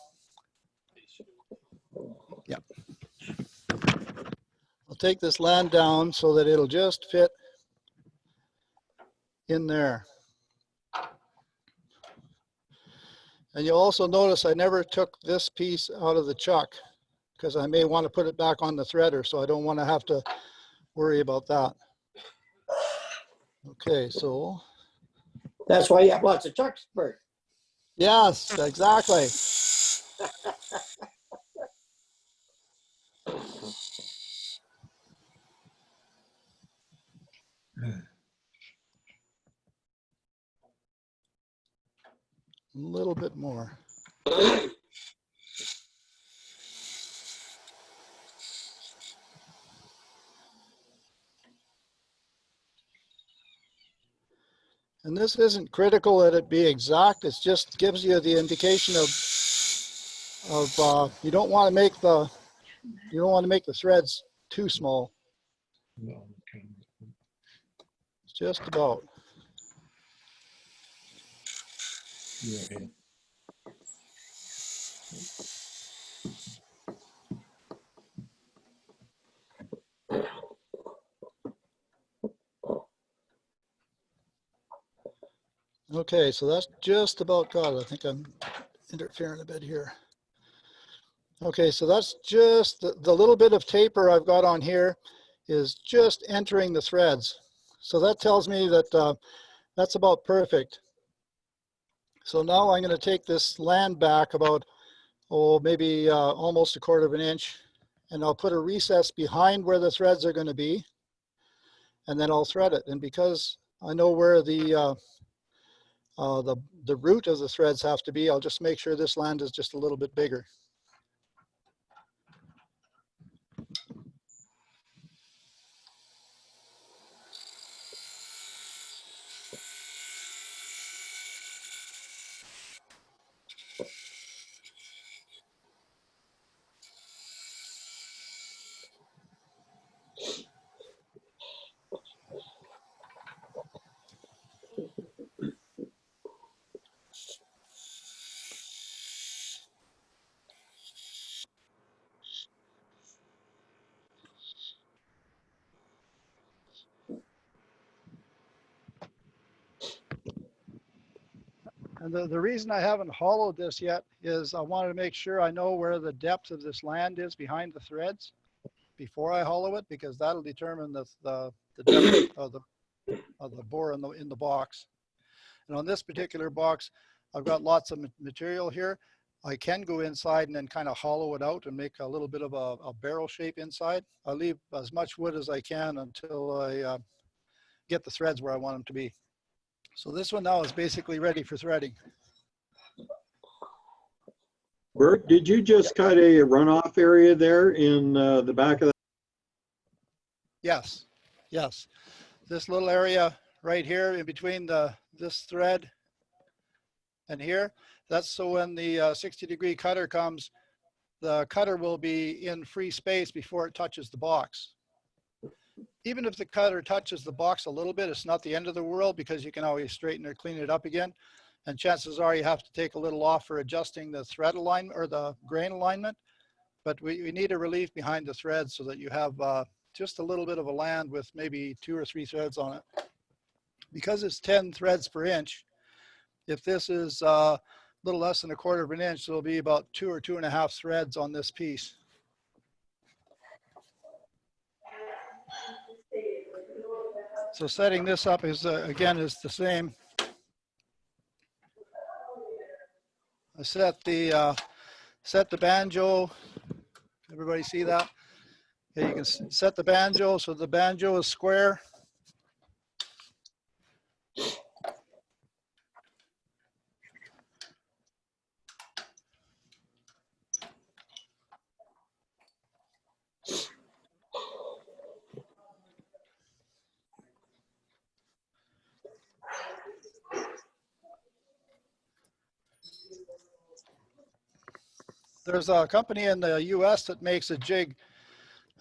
Yeah. I'll take this land down so that it'll just fit in there. And you'll also notice I never took this piece out of the chuck because I may want to put it back on the threader, so I don't want to have to worry about that. Okay, so. That's why you have lots of chucks, Bert. Yes, exactly. little bit more. And this isn't critical that it be exact. It just gives you the indication of you don't want to make the threads too small. Just about. Okay, so that's just about got it. I think I'm interfering a bit here. Okay, so that's just the little bit of taper I've got on here is just entering the threads. So that tells me that that's about perfect. So now I'm going to take this land back about, maybe almost 1/4 of an inch, and I'll put a recess behind where the threads are going to be, and then I'll thread it. And because I know where the root of the threads have to be, I'll just make sure this land is just a little bit bigger. And the reason I haven't hollowed this yet is I wanted to make sure I know where the depth of this land is behind the threads before I hollow it, because that'll determine the depth of the bore in the box. And on this particular box, I've got lots of material here. I can go inside and then kind of hollow it out and make a little bit of a barrel shape inside. I leave as much wood as I can until I get the threads where I want them to be. So this one now is basically ready for threading. Bert, did you just cut a runoff area there in the back of the? Yes, yes. This little area right here in between this thread and here, that's so when the 60-degree cutter comes, the cutter will be in free space before it touches the box. Even if the cutter touches the box a little bit, it's not the end of the world, because you can always straighten or clean it up again. And chances are you have to take a little off for adjusting the thread alignment or the grain alignment. But we need a relief behind the thread so that you have just a little bit of a land with maybe 2 or 3 threads on it. Because it's 10 threads per inch, if this is a little less than 1/4 of an inch, there'll be about 2 or 2.5 threads on this piece. So setting this up is, again, is the same. I set the banjo. Everybody see that? Okay, you can set the banjo so the banjo is square. There's a company in the US that makes a jig.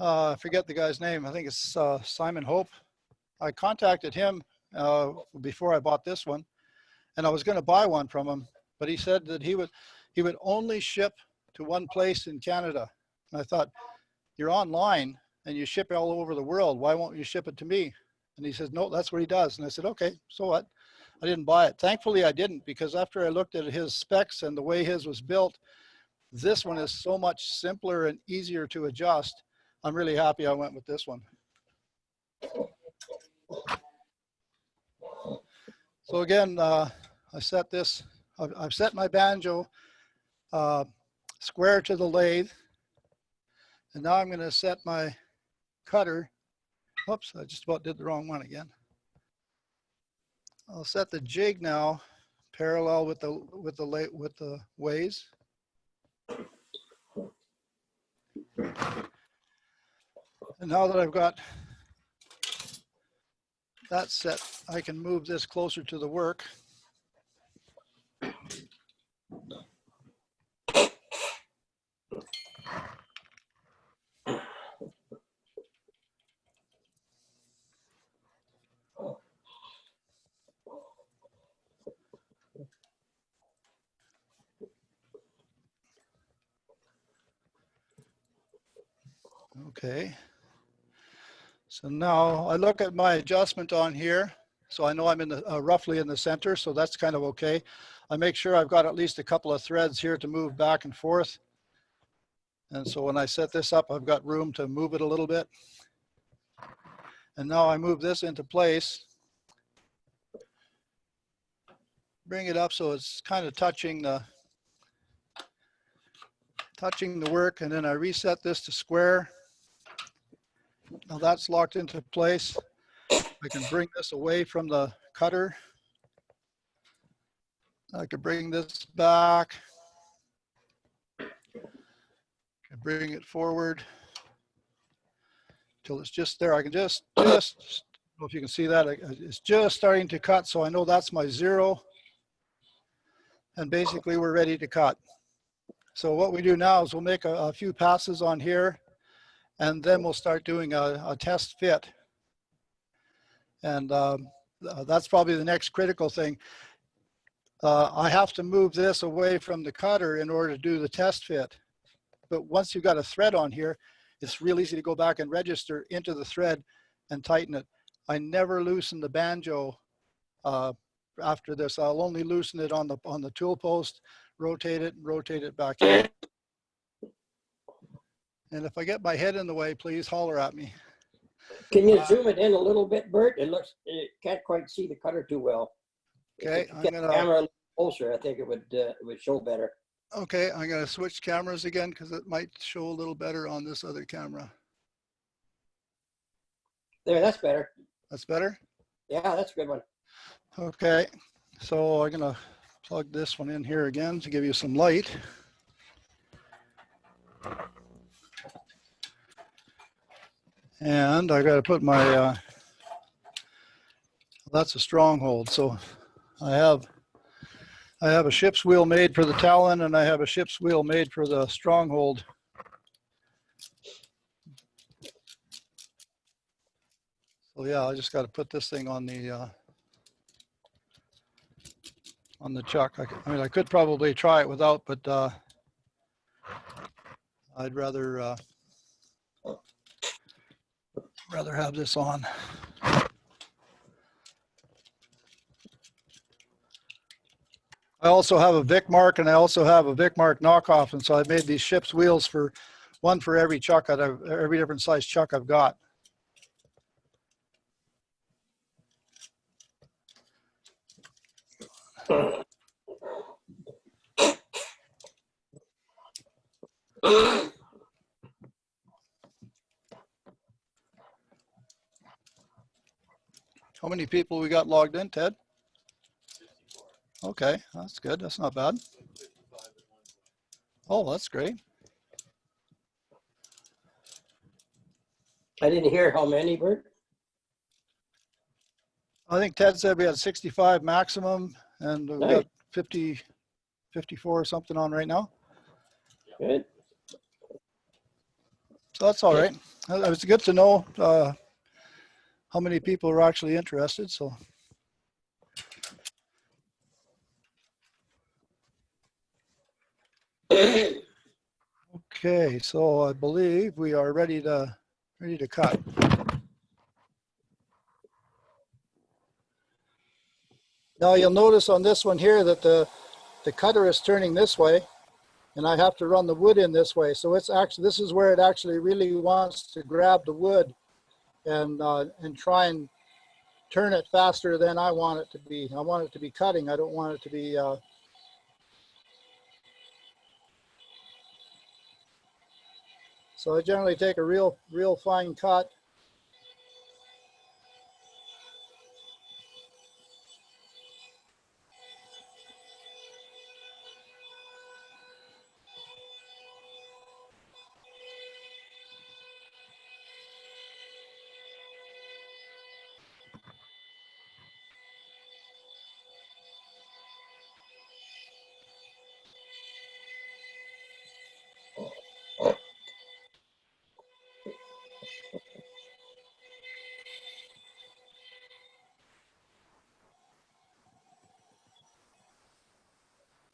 I forget the guy's name. I think it's Simon Hope. I contacted him before I bought this one, and I was going to buy one from him, but he said that he would only ship to one place in Canada. And I thought, you're online and you ship all over the world. Why won't you ship it to me? And he says, no, that's what he does. And I said, okay, so what? I didn't buy it. Thankfully, I didn't, because after I looked at his specs and the way his was built, this one is so much simpler and easier to adjust. I'm really happy I went with this one. So again, I set this, I've set my banjo square to the lathe. And now I'm going to set my cutter. Whoops, I just about did the wrong one again. I'll set the jig now parallel with the ways. And now that I've got that set, I can move this closer to the work. Okay. So now I look at my adjustment on here. So I know I'm in the roughly in the center, so that's kind of okay. I make sure I've got at least a couple of threads here to move back and forth. And so when I set this up, I've got room to move it a little bit. And now I move this into place. Bring it up so it's kind of touching the work, and then I reset this to square. Now that's locked into place. I can bring this away from the cutter. I could bring this back. I can bring it forward till it's just there. I can just I don't know if you can see that. It's just starting to cut, so I know that's my 0. And basically we're ready to cut. So what we do now is we'll make a few passes on here, and then we'll start doing a test fit. And that's probably the next critical thing. I have to move this away from the cutter in order to do the test fit. But once you've got a thread on here, it's real easy to go back and register into the thread and tighten it. I never loosen the banjo after this. I'll only loosen it on the tool post, rotate it back in. And if I get my head in the way, please holler at me. Can you zoom it in a little bit, Bert? You can't quite see the cutter too well. Okay, I'm gonna. The camera a little closer, I think it would show better. Okay, I'm gonna switch cameras again because it might show a little better on this other camera. There, that's better. That's better? Yeah, that's a good one. Okay, so I'm gonna plug this one in here again to give you some light. And I got to put my, that's a stronghold. So I have a ship's wheel made for the talon, and I have a ship's wheel made for the stronghold. So yeah, I just got to put this thing on the chuck. I mean, I could probably try it without, but I'd rather have this on. I also have a Vic Mark, and I also have a Vic Mark knockoff, and so I made these ship's wheels for one for every chuck every different size chuck I've got. How many people we got logged in, Ted? Okay, that's good. That's not bad. Oh, that's great. I didn't hear how many, Bert. I think Ted said we had 65 maximum, and we've got 50, 54 or something on right now. Good. So that's all right. It's good to know how many people are actually interested. So. Okay, so I believe we are ready to cut. Now you'll notice on this one here that the cutter is turning this way, and I have to run the wood in this way. So it's actually, this is where it actually really wants to grab the wood and try and turn it faster than I want it to be. I want it to be cutting. I don't want it to be so I generally take a real fine cut.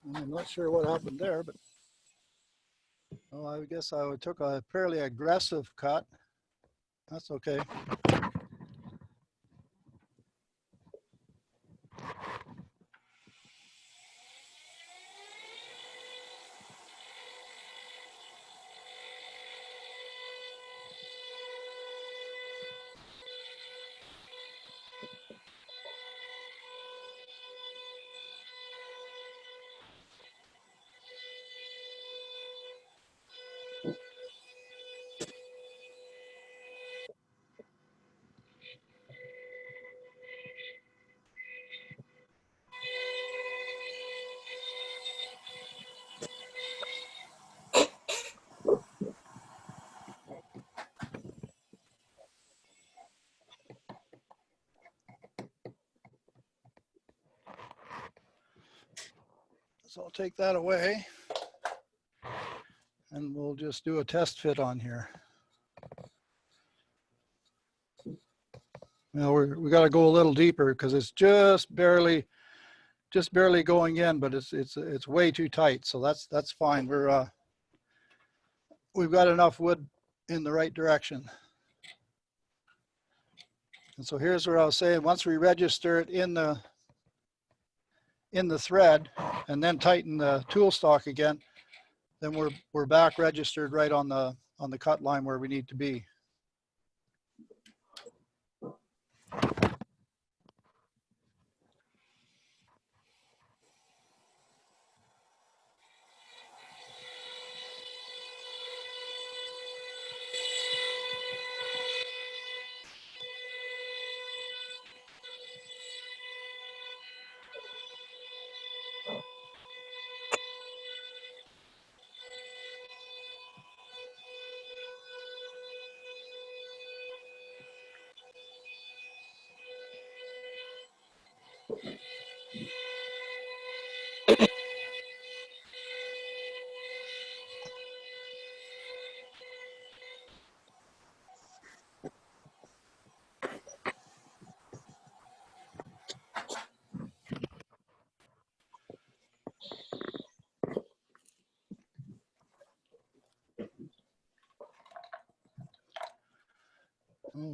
I'm not sure what happened there, but well, I guess I took a fairly aggressive cut. That's okay. So I'll take that away and we'll just do a test fit on here. Now we got to go a little deeper because it's just barely going in, but it's way too tight. So that's fine. We've got enough wood in the right direction. And so here's where I was saying, once we register it in the thread and then tighten the tool stock again, then we're back registered right on the cut line where we need to be.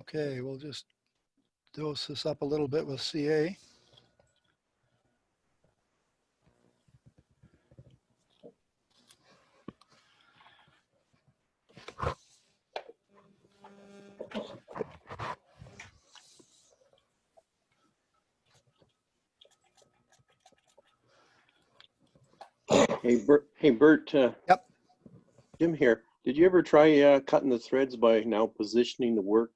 Okay, we'll just dose this up a little bit with CA. Hey, Bert. Yep. Jim here. Did you ever try cutting the threads by now positioning the work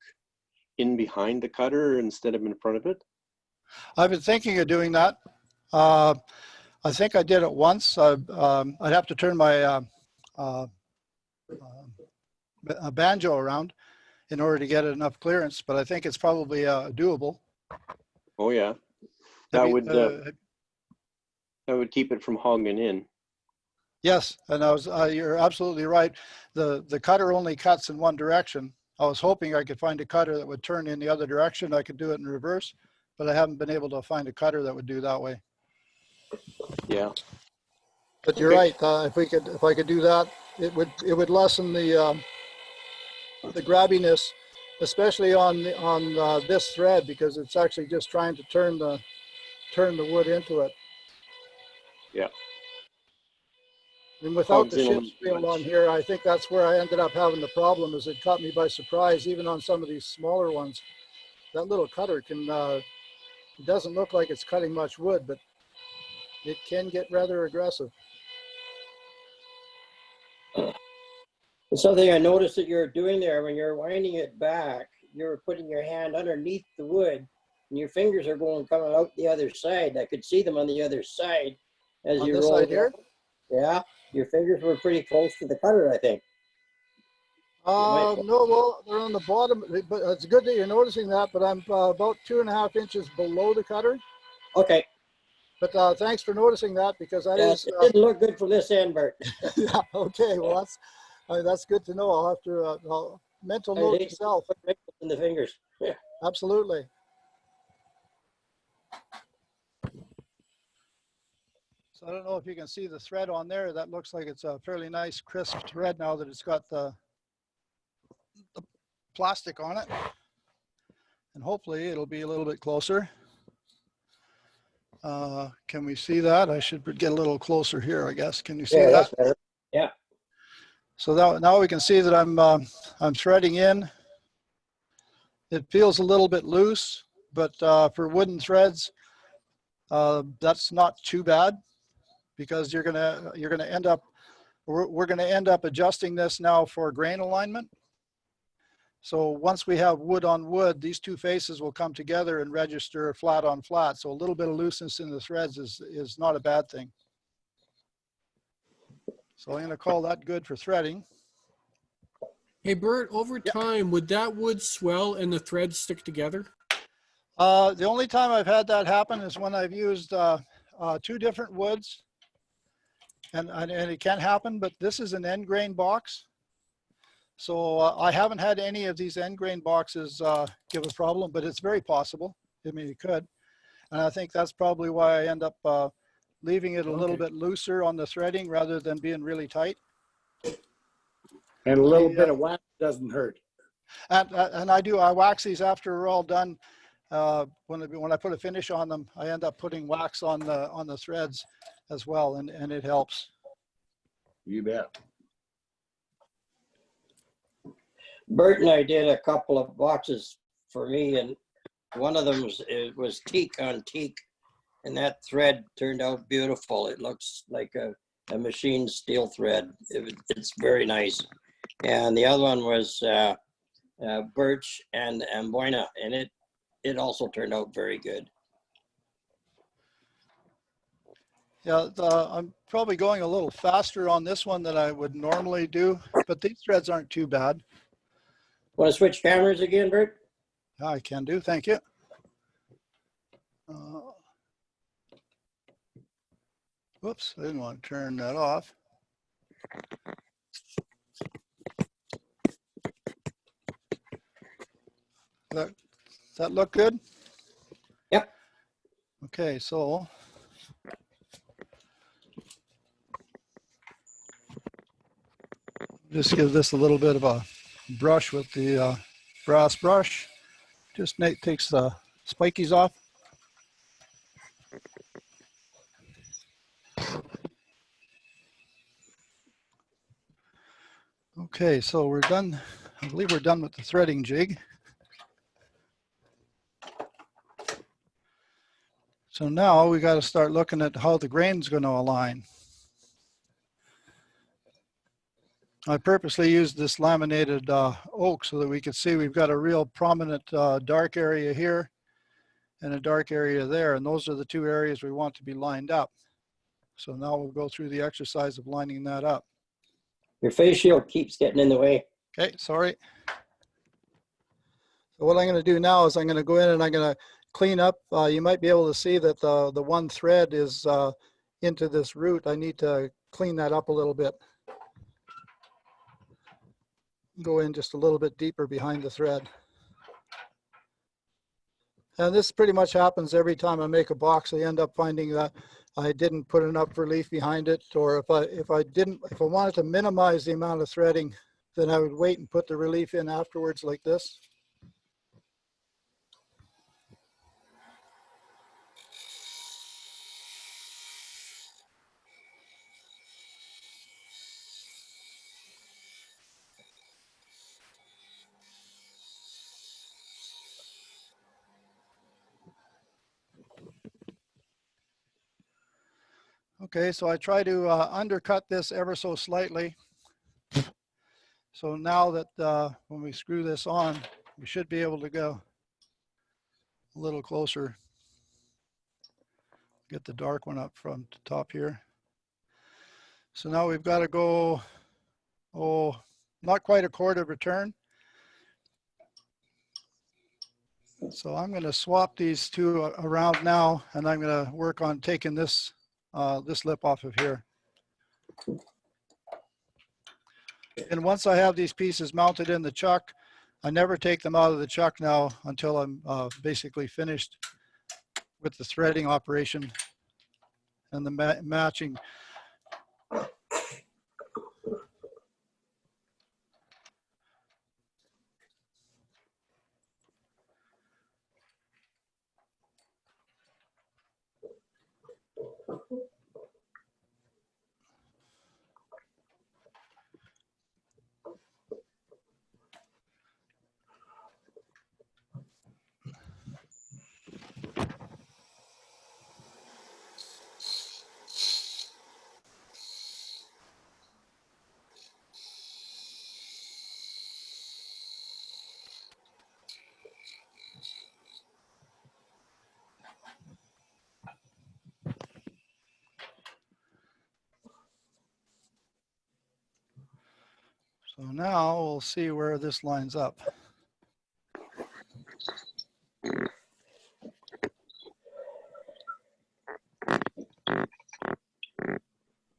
in behind the cutter instead of in front of it? I've been thinking of doing that. I think I did it once. I'd have to turn my banjo around in order to get enough clearance, but I think it's probably doable. Oh yeah, that would keep it from hogging in. Yes, and you're absolutely right. The cutter only cuts in one direction. I was hoping I could find a cutter that would turn in the other direction. I could do it in reverse, but I haven't been able to find a cutter that would do that way. Yeah. But you're right. If I could do that, it would lessen the grabbiness, especially on this thread, because it's actually just trying to turn the wood into it. Yeah. And without the ship's wheel on here, I think that's where I ended up having the problem. Is it caught me by surprise, even on some of these smaller ones. That little cutter can, it doesn't look like it's cutting much wood, but it can get rather aggressive. Something I noticed that you're doing there, when you're winding it back, you're putting your hand underneath the wood and your fingers are coming out the other side. I could see them on the other side as you roll it here. Yeah, your fingers were pretty close to the cutter, I think. No, well, they're on the bottom, but it's good that you're noticing that, but I'm about 2.5 inches below the cutter. Okay. But thanks for noticing that, because that is... It didn't look good from this end, Bert. Yeah, okay, well, that's good to know. I'll have to mental note to self. In the fingers. Yeah. Absolutely. So I don't know if you can see the thread on there. That looks like it's a fairly nice crisp thread now that it's got the plastic on it. And hopefully it'll be a little bit closer. Can we see that? I should get a little closer here, I guess. Can you see that? That's better. Yeah. So now we can see that I'm threading in. It feels a little bit loose, but for wooden threads, that's not too bad, because we're gonna end up adjusting this now for grain alignment. So once we have wood on wood, these two faces will come together and register flat on flat. So a little bit of looseness in the threads is not a bad thing. So I'm going to call that good for threading. Hey Bert, over time, would that wood swell and the threads stick together? The only time I've had that happen is when I've used two different woods, and it can happen, but this is an end grain box. So I haven't had any of these end grain boxes give a problem, but it's very possible. I mean, it could. And I think that's probably why I end up leaving it a little bit looser on the threading rather than being really tight. And a little bit of wax doesn't hurt. And I wax these after we're all done. When I put a finish on them, I end up putting wax on the threads as well, and it helps. You bet. Bert and I did a couple of boxes for me, and one of them was teak on teak, and that thread turned out beautiful. It looks like a machined steel thread. It's very nice. And the other one was birch and boina, and it also turned out very good. Yeah, I'm probably going a little faster on this one than I would normally do, but these threads aren't too bad. Want to switch cameras again, Bert? I can do, thank you. Whoops, I didn't want to turn that off. That look good? Yep. Okay, so just give this a little bit of a brush with the brass brush. Just takes the spikies off. Okay, so we're done. I believe we're done with the threading jig. So now we got to start looking at how the grain's going to align. I purposely used this laminated oak so that we could see we've got a real prominent dark area here and a dark area there, and those are the two areas we want to be lined up. So now we'll go through the exercise of lining that up. Your face shield keeps getting in the way. Okay, sorry. So what I'm going to do now is I'm going to go in and I'm going to clean up. You might be able to see that the one thread is into this root. I need to clean that up a little bit. Go in just a little bit deeper behind the thread. And this pretty much happens every time I make a box. I end up finding that I didn't put enough relief behind it, or if I wanted to minimize the amount of threading, then I would wait and put the relief in afterwards like this. Okay, so I try to undercut this ever so slightly. So now that when we screw this on, we should be able to go a little closer. Get the dark one up from the top here. So now we've got to go, not quite a quarter of a turn. So I'm going to swap these two around now, and I'm going to work on taking this lip off of here. And once I have these pieces mounted in the chuck, I never take them out of the chuck now until I'm basically finished with the threading operation. and the matching. So now we'll see where this lines up.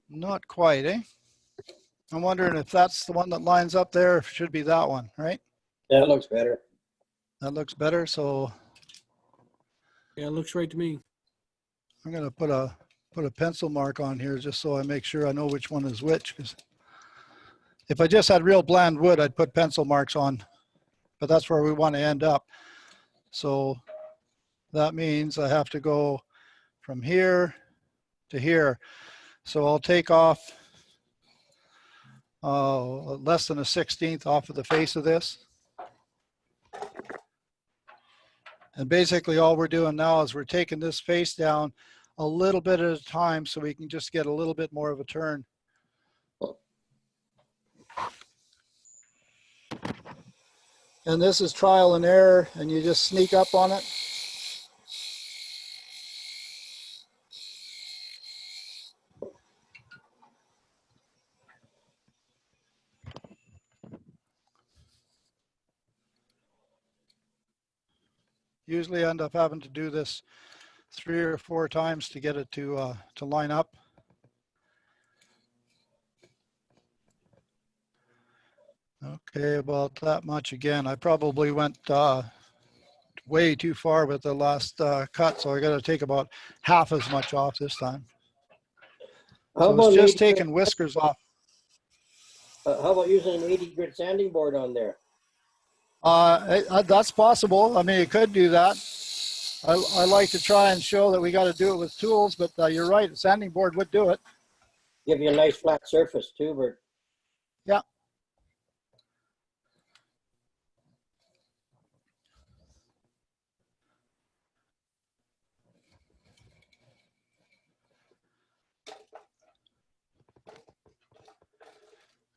Not quite, eh? I'm wondering if that's the one that lines up there, if it should be that one, right? That looks better. That looks better, so Yeah, it looks right to me. I'm gonna put a pencil mark on here just so I make sure I know which one is which. Because if I just had real bland wood, I'd put pencil marks on, but that's where we want to end up. So that means I have to go from here to here. So I'll take off less than a 1/16 off of the face of this. And basically all we're doing now is we're taking this face down a little bit at a time so we can just get a little bit more of a turn. And this is trial and error, and you just sneak up on it. Usually I end up having to do this 3 or 4 times to get it to line up. Okay, about that much again. I probably went way too far with the last cut, so I got to take about half as much off this time. So it's just taking whiskers off. How about using an 80 grit sanding board on there? That's possible. I mean, you could do that. I like to try and show that we got to do it with tools, but you're right. A sanding board would do it. Give you a nice flat surface too, Bert. Yeah.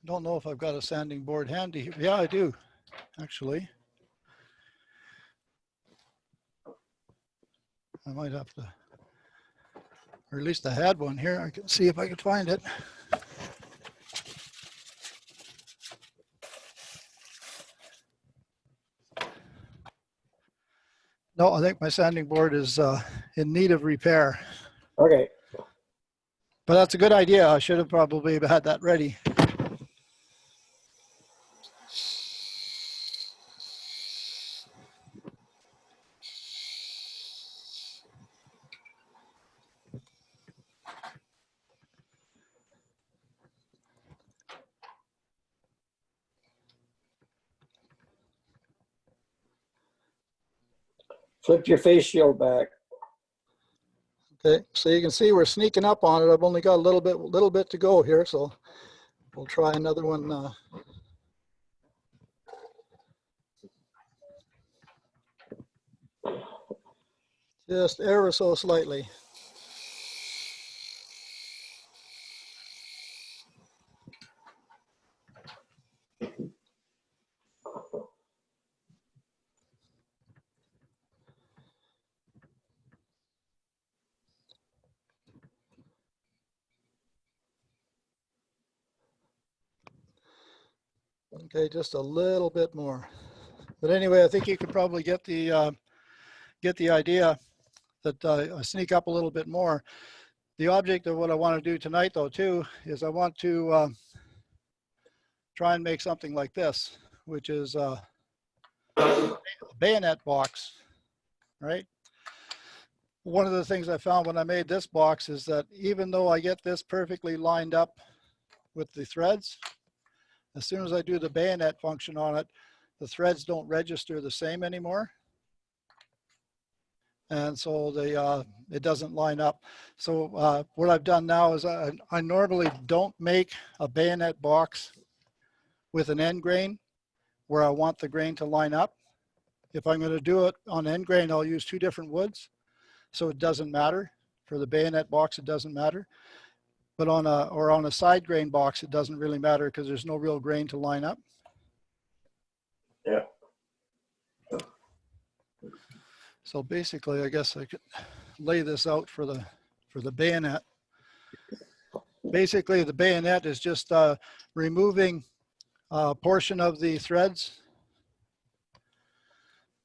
Don't know if I've got a sanding board handy. Yeah, I do, actually. I might have to, or at least I had one here. I can see if I can find it. No, I think my sanding board is in need of repair. Okay. But that's a good idea. I should have probably had that ready. Flip your face shield back. Okay, so you can see we're sneaking up on it. I've only got a little bit to go here, so we'll try another one. Just ever so slightly. Okay, just a little bit more. But anyway, I think you can probably get the idea that I sneak up a little bit more. The object of what I want to do tonight, though, too, is I want to try and make something like this, which is a bayonet box, right? one of the things I found when I made this box is that even though I get this perfectly lined up with the threads, as soon as I do the bayonet function on it, the threads don't register the same anymore. And so it doesn't line up. So what I've done now is I normally don't make a bayonet box with an end grain where I want the grain to line up. If I'm going to do it on end grain, I'll use 2 different woods. So it doesn't matter. For the bayonet box, it doesn't matter. But on a side grain box, it doesn't really matter because there's no real grain to line up. Yeah. So basically, I guess I could lay this out for the bayonet. Basically, the bayonet is just removing a portion of the threads.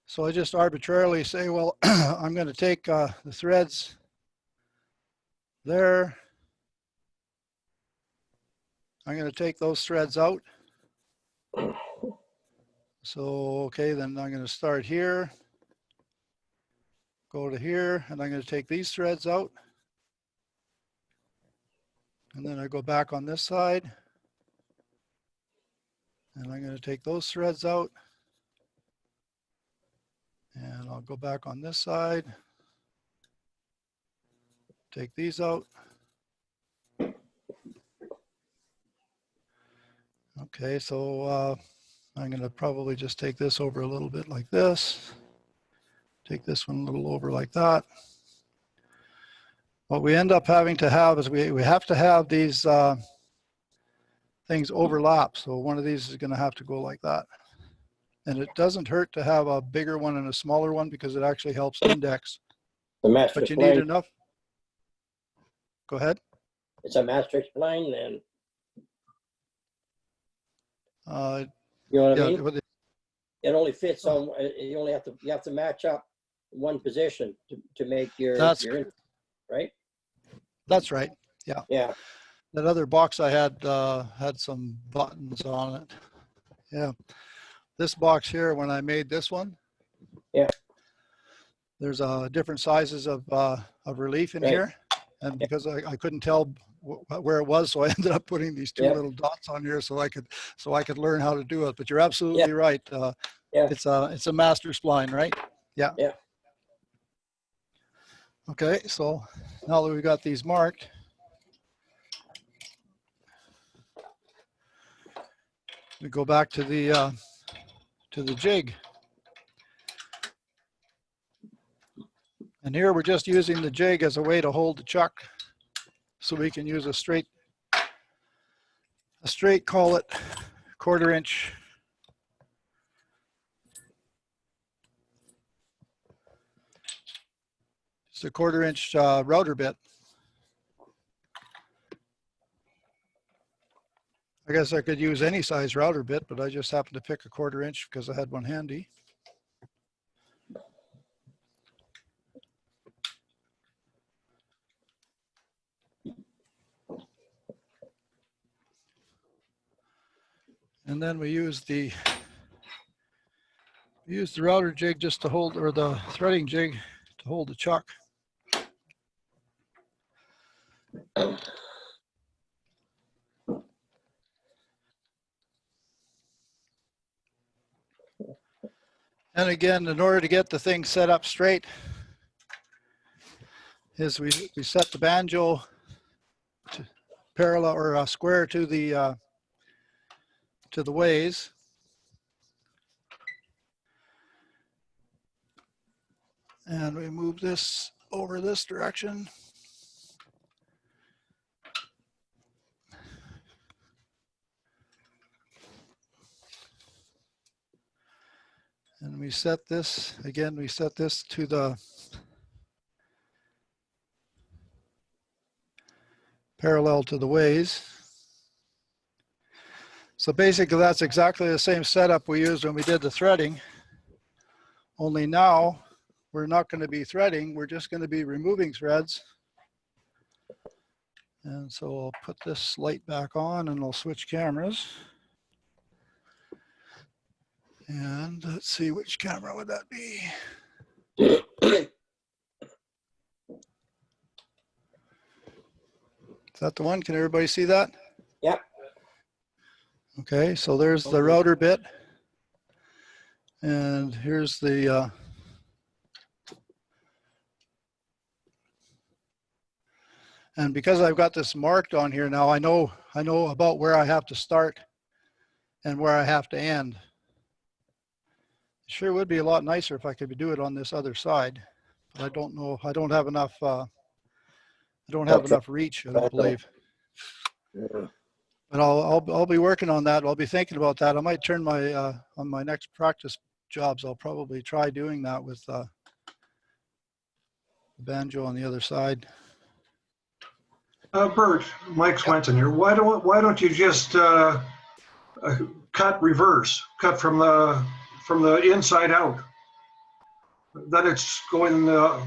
So I just arbitrarily say, well, I'm going to take the threads there. I'm going to take those threads out. So, okay, then I'm going to start here, go to here, and I'm going to take these threads out. And then I go back on this side. And I'm going to take those threads out. And I'll go back on this side. Take these out. Okay, so I'm going to probably just take this over a little bit like this. Take this one a little over like that. What we end up having to have is we have to have these things overlap. So one of these is going to have to go like that. And it doesn't hurt to have a bigger one and a smaller one because it actually helps index. The master But you spline. need enough. Go ahead. It's a master spline then. You know what I mean? It only fits on. You have to match up one position to make your right. That's right. Yeah. Yeah. That other box I had had some buttons on it. Yeah. This box here, when I made this one. Yeah. There's different sizes of relief in here, and because I couldn't tell where it was, so I ended up putting these 2 little dots on here so I could learn how to do it. But you're absolutely right. It's a master spline, right? Yeah. Yeah. Okay, so now that we've got these marked, we go back to the jig. And here we're just using the jig as a way to hold the chuck, so we can use a straight, call it 1/4 inch. It's a 1/4 inch router bit. I guess I could use any size router bit, but I just happened to pick a 1/4 inch because I had one handy. And then we use the router jig just to hold, or the threading jig to hold the chuck. And again, in order to get the thing set up straight, is we set the banjo to parallel or square to the ways. And we move this over this direction. And we set this, again, we set this to the parallel to the ways. So basically that's exactly the same setup we used when we did the threading. Only now we're not going to be threading, we're just going to be removing threads. And so I'll put this light back on and I'll switch cameras. And let's see, which camera would that be? that the one? Can everybody see that? Yep. Okay, so there's the router bit. And here's the and because I've got this marked on here now, I know about where I have to start and where I have to end. It sure would be a lot nicer if I could do it on this other side, but I don't know. I don't have enough. I don't have enough reach. I don't believe. But I'll be working on that. I'll be thinking about that. I might turn my on my next practice jobs. I'll probably try doing that with the banjo on the other side. Bert, Mike Swenson here. Why don't you just cut reverse? Cut from the inside out. Then it's going the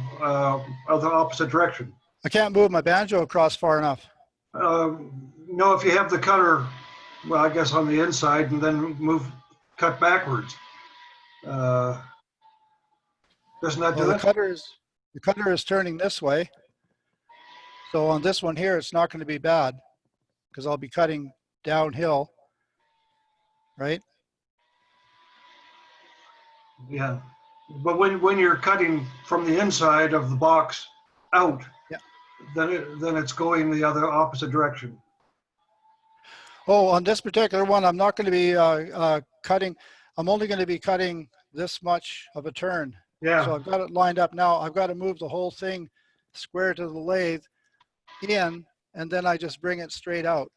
opposite direction. I can't move my banjo across far enough. No, if you have the cutter, well, I guess on the inside, and then cut backwards. Doesn't that do The it? cutter is turning this way. So on this one here, it's not going to be bad because I'll be cutting downhill, right? Yeah, but when you're cutting from the inside of the box out, yeah, then it's going the opposite direction. Oh, on this particular one, I'm not going to be cutting. I'm only going to be cutting this much of a turn. Yeah. So I've got it lined up now. I've got to move the whole thing square to the lathe in, and then I just bring it straight out,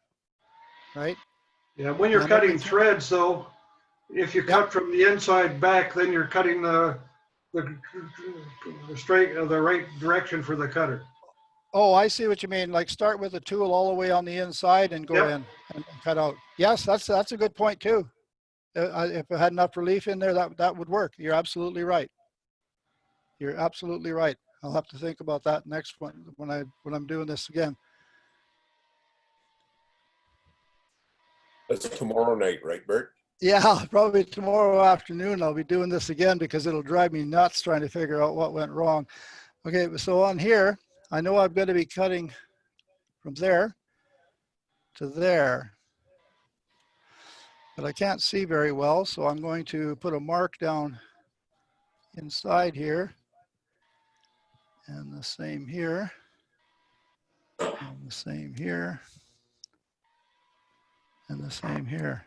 right? Yeah, when you're cutting threads, though, if you cut from the inside back, then you're cutting the right direction for the cutter. Oh, I see what you mean. Like start with the tool all the way on the inside and go in and cut out. Yes, that's a good point too. If I had enough relief in there, that would work. You're absolutely right. You're absolutely right. I'll have to think about that next one when I'm doing this again. That's tomorrow night, right, Bert? Yeah, probably tomorrow afternoon I'll be doing this again because it'll drive me nuts trying to figure out what went wrong. Okay, so on here, I know I'm going to be cutting from there to there, but I can't see very well, so I'm going to put a mark down inside here, and the same here, and the same here, and the same here.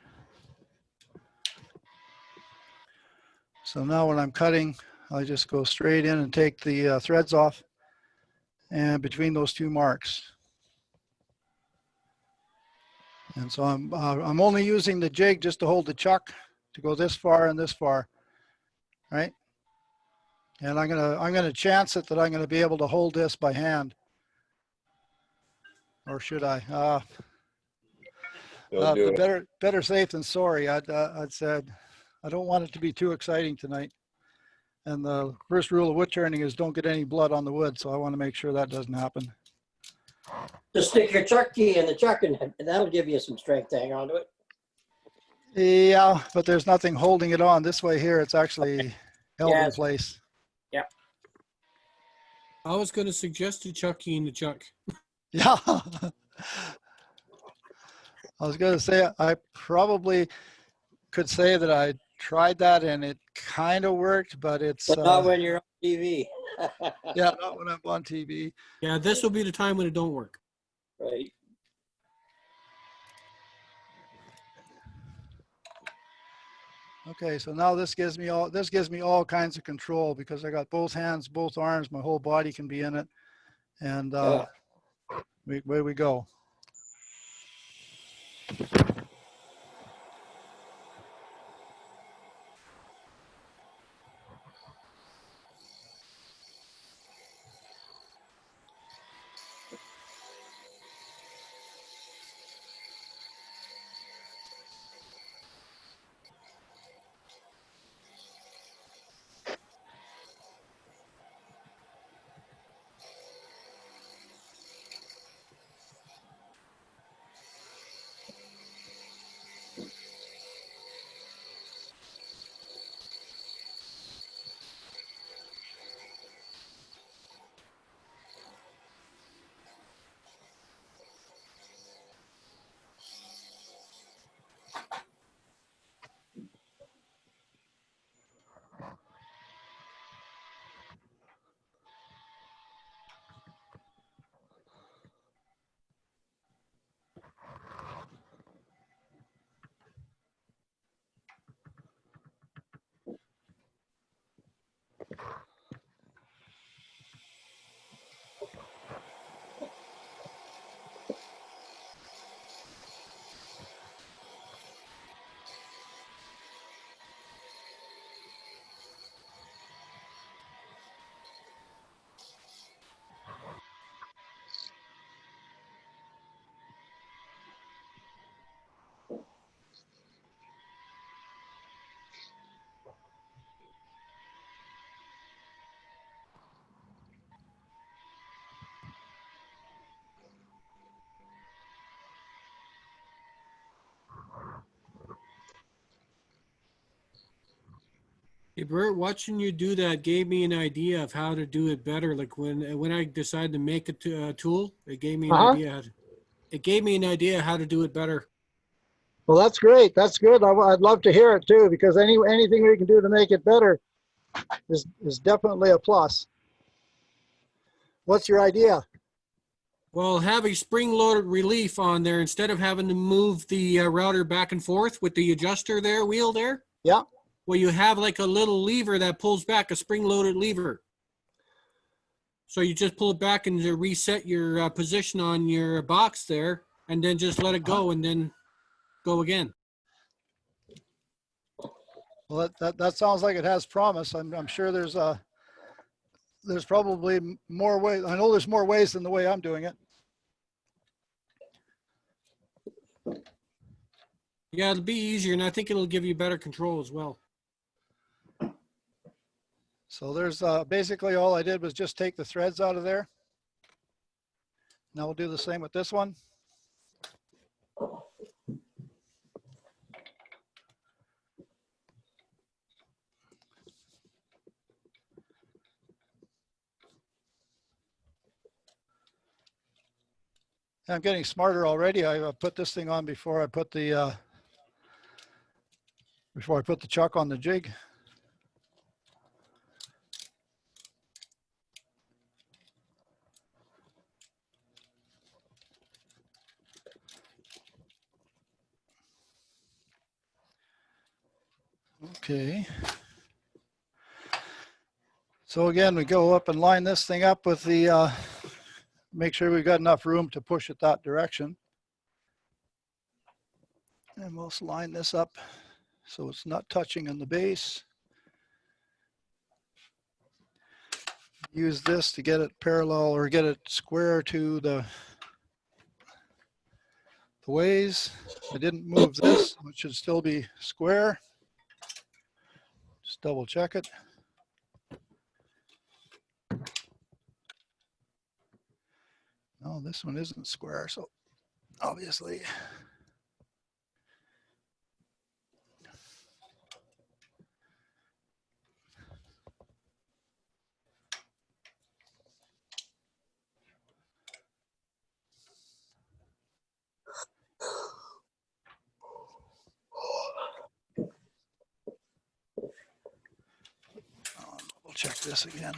So now when I'm cutting, I just go straight in and take the threads off and between those two marks. And so I'm only using the jig just to hold the chuck to go this far and this far, right? And I'm gonna chance it that I'm gonna be able to hold this by hand, or should I? Better safe than sorry. I'd said I don't want it to be too exciting tonight. And the first rule of wood turning is don't get any blood on the wood, so I want to make sure that doesn't happen. Just stick your chuck key in the chuck and that'll give you some strength to hang on to it. Yeah, but there's nothing holding it on. This way here, it's actually held in place. Yeah. I was going to suggest you chuck key in the chuck. Yeah. I was going to say, I probably could say that I tried that and it kind of worked, but it's but not when you're on TV. Yeah, not when I'm on TV. Yeah, this will be the time when it don't work. Right. Okay, so now this gives me all kinds of control because I got both hands, both arms, my whole body can be in it, and away we go. Hey Bert, watching you do that gave me an idea of how to do it better. Like when I decided to make a tool, it gave me an idea. It gave me an idea how to do it better. Well, that's great. That's good. I'd love to hear it too, because anything we can do to make it better is definitely a plus. What's your idea? Well, have a spring-loaded relief on there instead of having to move the router back and forth with the adjuster there, wheel there. Yeah. Well, you have like a little lever that pulls back, a spring-loaded lever. So you just pull it back and you reset your position on your box there, and then just let it go and then go again. Well, that sounds like it has promise. I'm sure there's probably more ways. I know there's more ways than the way I'm doing it. Yeah, it'll be easier, and I think it'll give you better control as well. So there's basically all I did was just take the threads out of there. Now we'll do the same with this one. I'm getting smarter already. I put this thing on before I put the chuck on the jig. Okay. So again, we go up and line this thing up with the, make sure we've got enough room to push it that direction. And we'll line this up so it's not touching on the base. Use this to get it parallel or get it square to the ways. I didn't move this, so it should still be square. Just double check it. No, this one isn't square, so obviously. We'll check this again.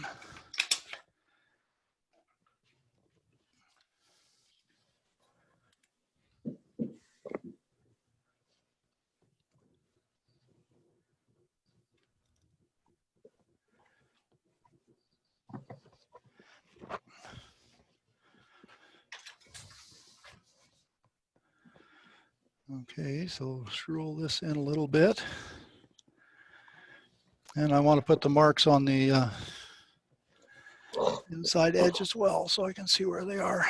Okay, so roll this in a little bit. And I want to put the marks on the inside edge as well so I can see where they are.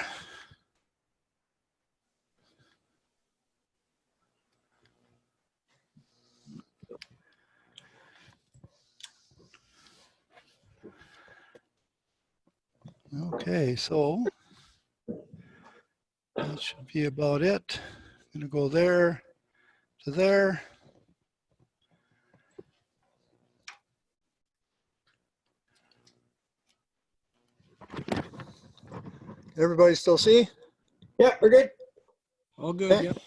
Okay, so that should be about it. I'm going to go there to there. Everybody still see? Yeah, we're good. All good, Okay. Yep.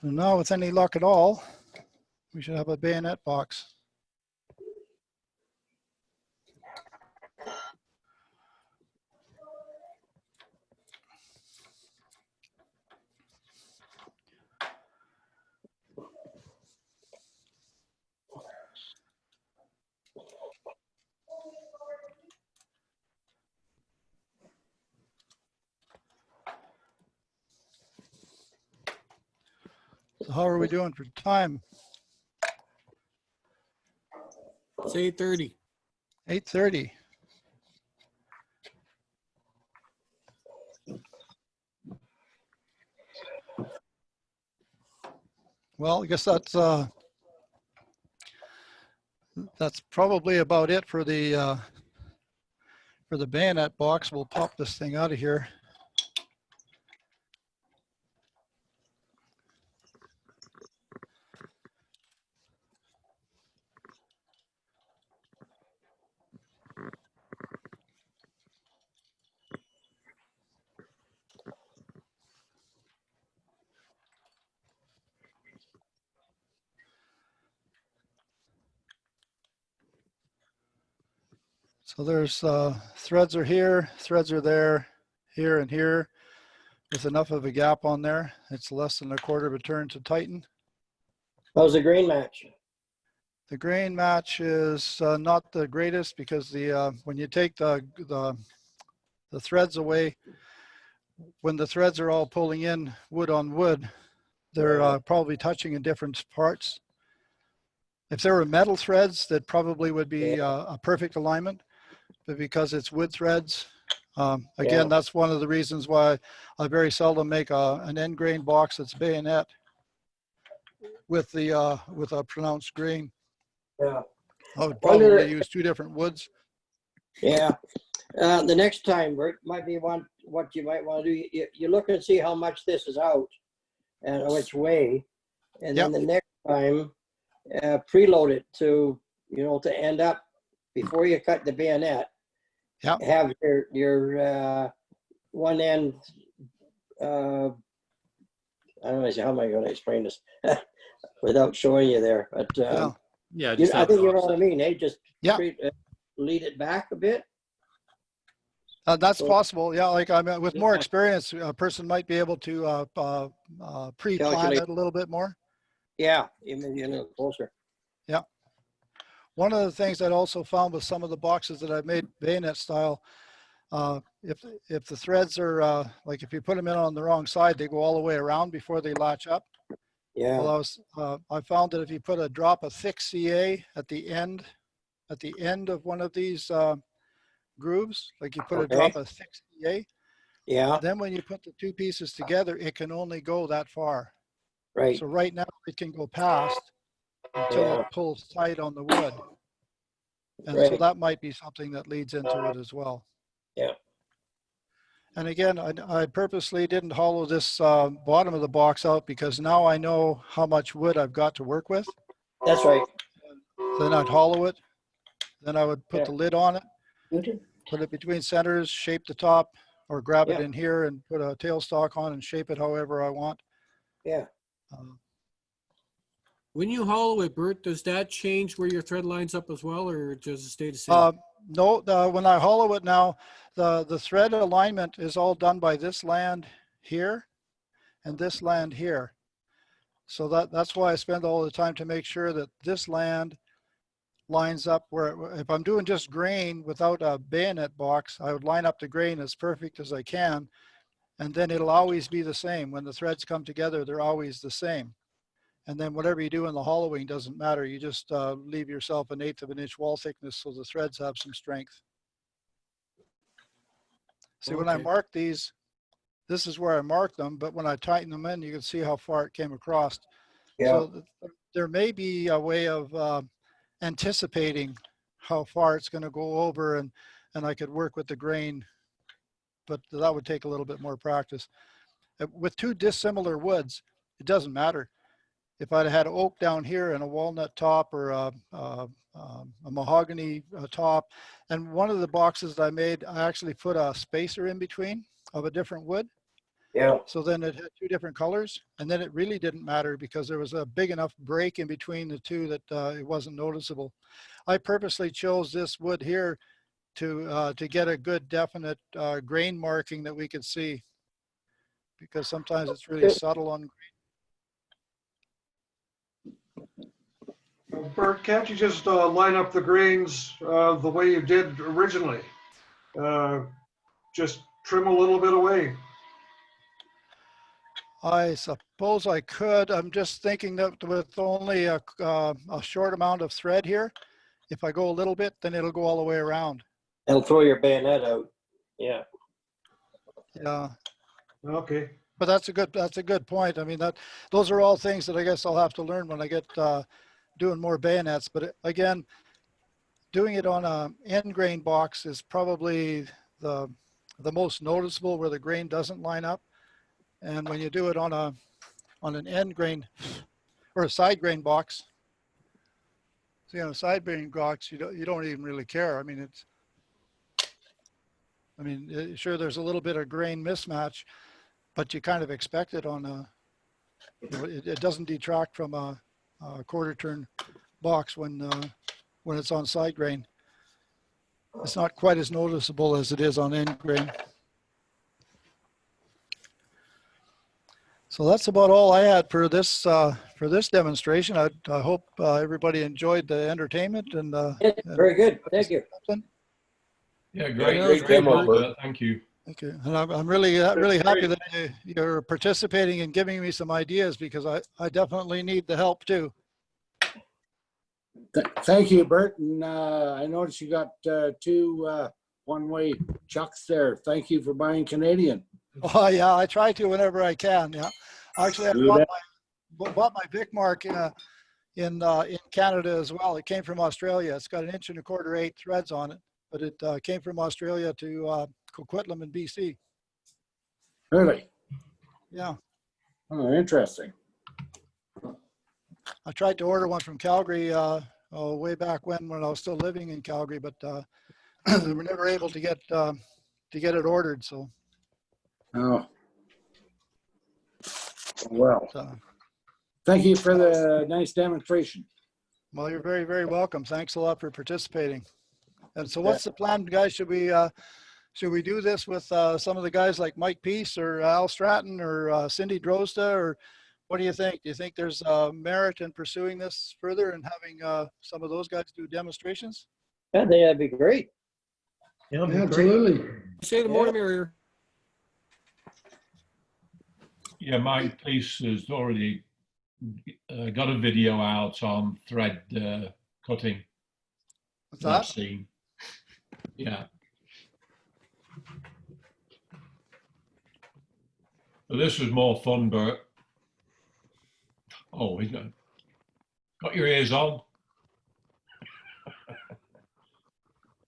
So now with any luck at all, we should have a bayonet box. So how are we doing for time? It's 8:30. 8:30. Well, I guess that's probably about it for the bayonet box. We'll pop this thing out of here. So there's threads are here, threads are there, here and here, with enough of a gap on there. It's less than a quarter of a turn to tighten. How's the grain match? The grain match is not the greatest because when you take the threads away, when the threads are all pulling in wood on wood, they're probably touching in different parts. If there were metal threads, that probably would be a perfect alignment. But because it's wood threads, again, that's one of the reasons why I very seldom make an end grain box that's bayonet with a pronounced grain. Yeah. I would probably use two different woods. Yeah. The next time, Bert, might be what you might want to do. You look and see how much this is out and which way, and then the next time, preload it to to end up before you cut the bayonet. Yeah. Have your one end. I don't know how am I going to explain this without showing you there, but yeah, I think you know what I mean. Just lead it back a bit. That's possible. Yeah, like with more experience, a person might be able to pre-plan it a little bit more. Yeah, maybe a little closer. Yeah. One of the things I'd also found with some of the boxes that I've made bayonet style, if the threads are like if you put them in on the wrong side, they go all the way around before they latch up. Yeah. Well, I found that if you put a drop of thick CA at the end of one of these grooves, like you put a drop of thick CA, then when you put the two pieces together, it can only go that far. Right. So right now it can go past until it pulls tight on the wood. And so that might be something that leads into it as well. Yeah. And again, I purposely didn't hollow this bottom of the box out because now I know how much wood I've got to work with. That's right. Then I'd hollow it. Then I would put the lid on it, put it between centers, shape the top, or grab it in here and put a tailstock on and shape it however I want. Yeah. When you hollow it, Bert, does that change where your thread lines up as well, or does it stay the same? No, when I hollow it now, the thread alignment is all done by this land here and this land here. So that's why I spend all the time to make sure that this land lines up where, if I'm doing just grain without a bayonet box, I would line up the grain as perfect as I can, and then it'll always be the same. When the threads come together, they're always the same. And then whatever you do in the hollowing doesn't matter. You just leave yourself 1/8 of an inch wall thickness so the threads have some strength. See, when I mark these, this is where I mark them, but when I tighten them in, you can see how far it came across. Yeah. So there may be a way of anticipating how far it's going to go over, and I could work with the grain, but that would take a little bit more practice. With two dissimilar woods, it doesn't matter. If I'd had oak down here and a walnut top or a mahogany top, and one of the boxes that I made, I actually put a spacer in between of a different wood. Yeah. So then it had two different colors, and then it really didn't matter because there was a big enough break in between the two that it wasn't noticeable. I purposely chose this wood here to get a good definite grain marking that we could see, because sometimes it's really subtle on grain. Bert, can't you just line up the grains the way you did originally? Just trim a little bit away. I suppose I could. I'm just thinking that with only a short amount of thread here, if I go a little bit, then it'll go all the way around. It'll throw your bayonet out. Yeah. Yeah. Okay. But that's a good point. I mean, those are all things that I guess I'll have to learn when I get doing more bayonets. But again, doing it on a end grain box is probably the most noticeable, where the grain doesn't line up. And when you do it on an end grain or a side grain box, see, on a side grain box, you don't even really care. I mean, sure, there's a little bit of grain mismatch, but you kind of expect it on a, it doesn't detract from a quarter turn box when it's on side grain. It's not quite as noticeable as it is on end grain. So that's about all I had for this demonstration. I hope everybody enjoyed the entertainment and very good. Thank you. Yeah, great demo, Bert. Thank you. Okay, and I'm really happy that you're participating and giving me some ideas, because I definitely need the help too. Thank you, Bert. And I noticed you got two one-way chucks there. Thank you for buying Canadian. Oh yeah, I try to whenever I can. Yeah, actually, I bought my Vic mark in Canada as well. It came from Australia. It's got 1 1/4 inch 8 threads on it, but it came from Australia to Coquitlam in BC. Really? Yeah. Oh, interesting. I tried to order one from Calgary way back when I was still living in Calgary, but we were never able to get it ordered. So. Oh. Well. Thank you for the nice demonstration. Well, you're very, very welcome. Thanks a lot for participating. And so, what's the plan, guys? Should we do this with some of the guys like Mike Peace or Al Stratton or Cindy Drozda, or what do you think? Do you think there's merit in pursuing this further and having some of those guys do demonstrations? Yeah, I think that'd be great. Yeah, absolutely. Say the more the merrier. Yeah, Mike Peace has already got a video out on thread cutting. What's that? I've seen. Yeah. But this was more fun, Bert. Oh, we got your ears on.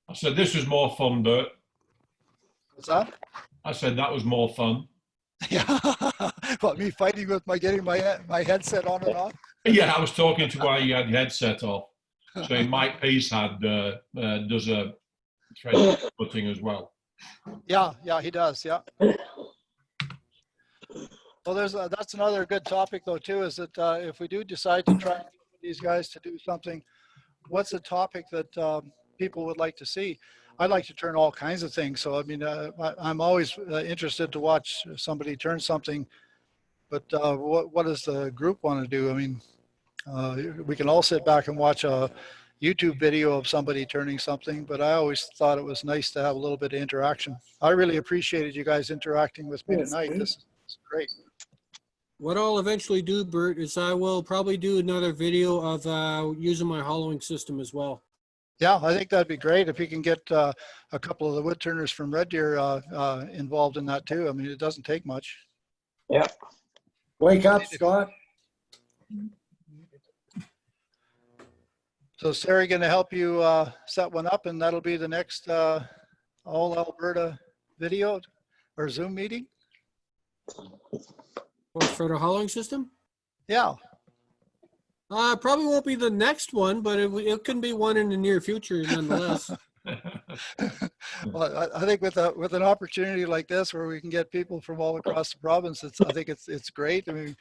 I said this was more fun, Bert. What's that? I said that was more fun. Yeah. What, me fighting with getting my headset on and off? Yeah, I was talking to why you had your headset off. So Mike Peace does a thread cutting as well. Yeah, he does. Yeah. Well, that's another good topic though too. Is that if we do decide to try these guys to do something, what's a topic that people would like to see? I'd like to turn all kinds of things. So I mean, I'm always interested to watch somebody turn something. But what does the group want to do? I mean, we can all sit back and watch a YouTube video of somebody turning something, but I always thought it was nice to have a little bit of interaction. I really appreciated you guys interacting with me tonight. This is great. What I'll eventually do, Bert, is I will probably do another video of using my hollowing system as well. Yeah, I think that'd be great if you can get a couple of the wood turners from Red Deer involved in that too. I mean, it doesn't take much. Yeah. Wake up, Scott. So is Sarah going to help you set one up, and that'll be the next All Alberta video or Zoom meeting? For the hollowing system? Yeah. Probably won't be the next one, but it can be one in the near future nonetheless. Well, I think with an opportunity like this where we can get people from all across the province, I think it's great. I mean,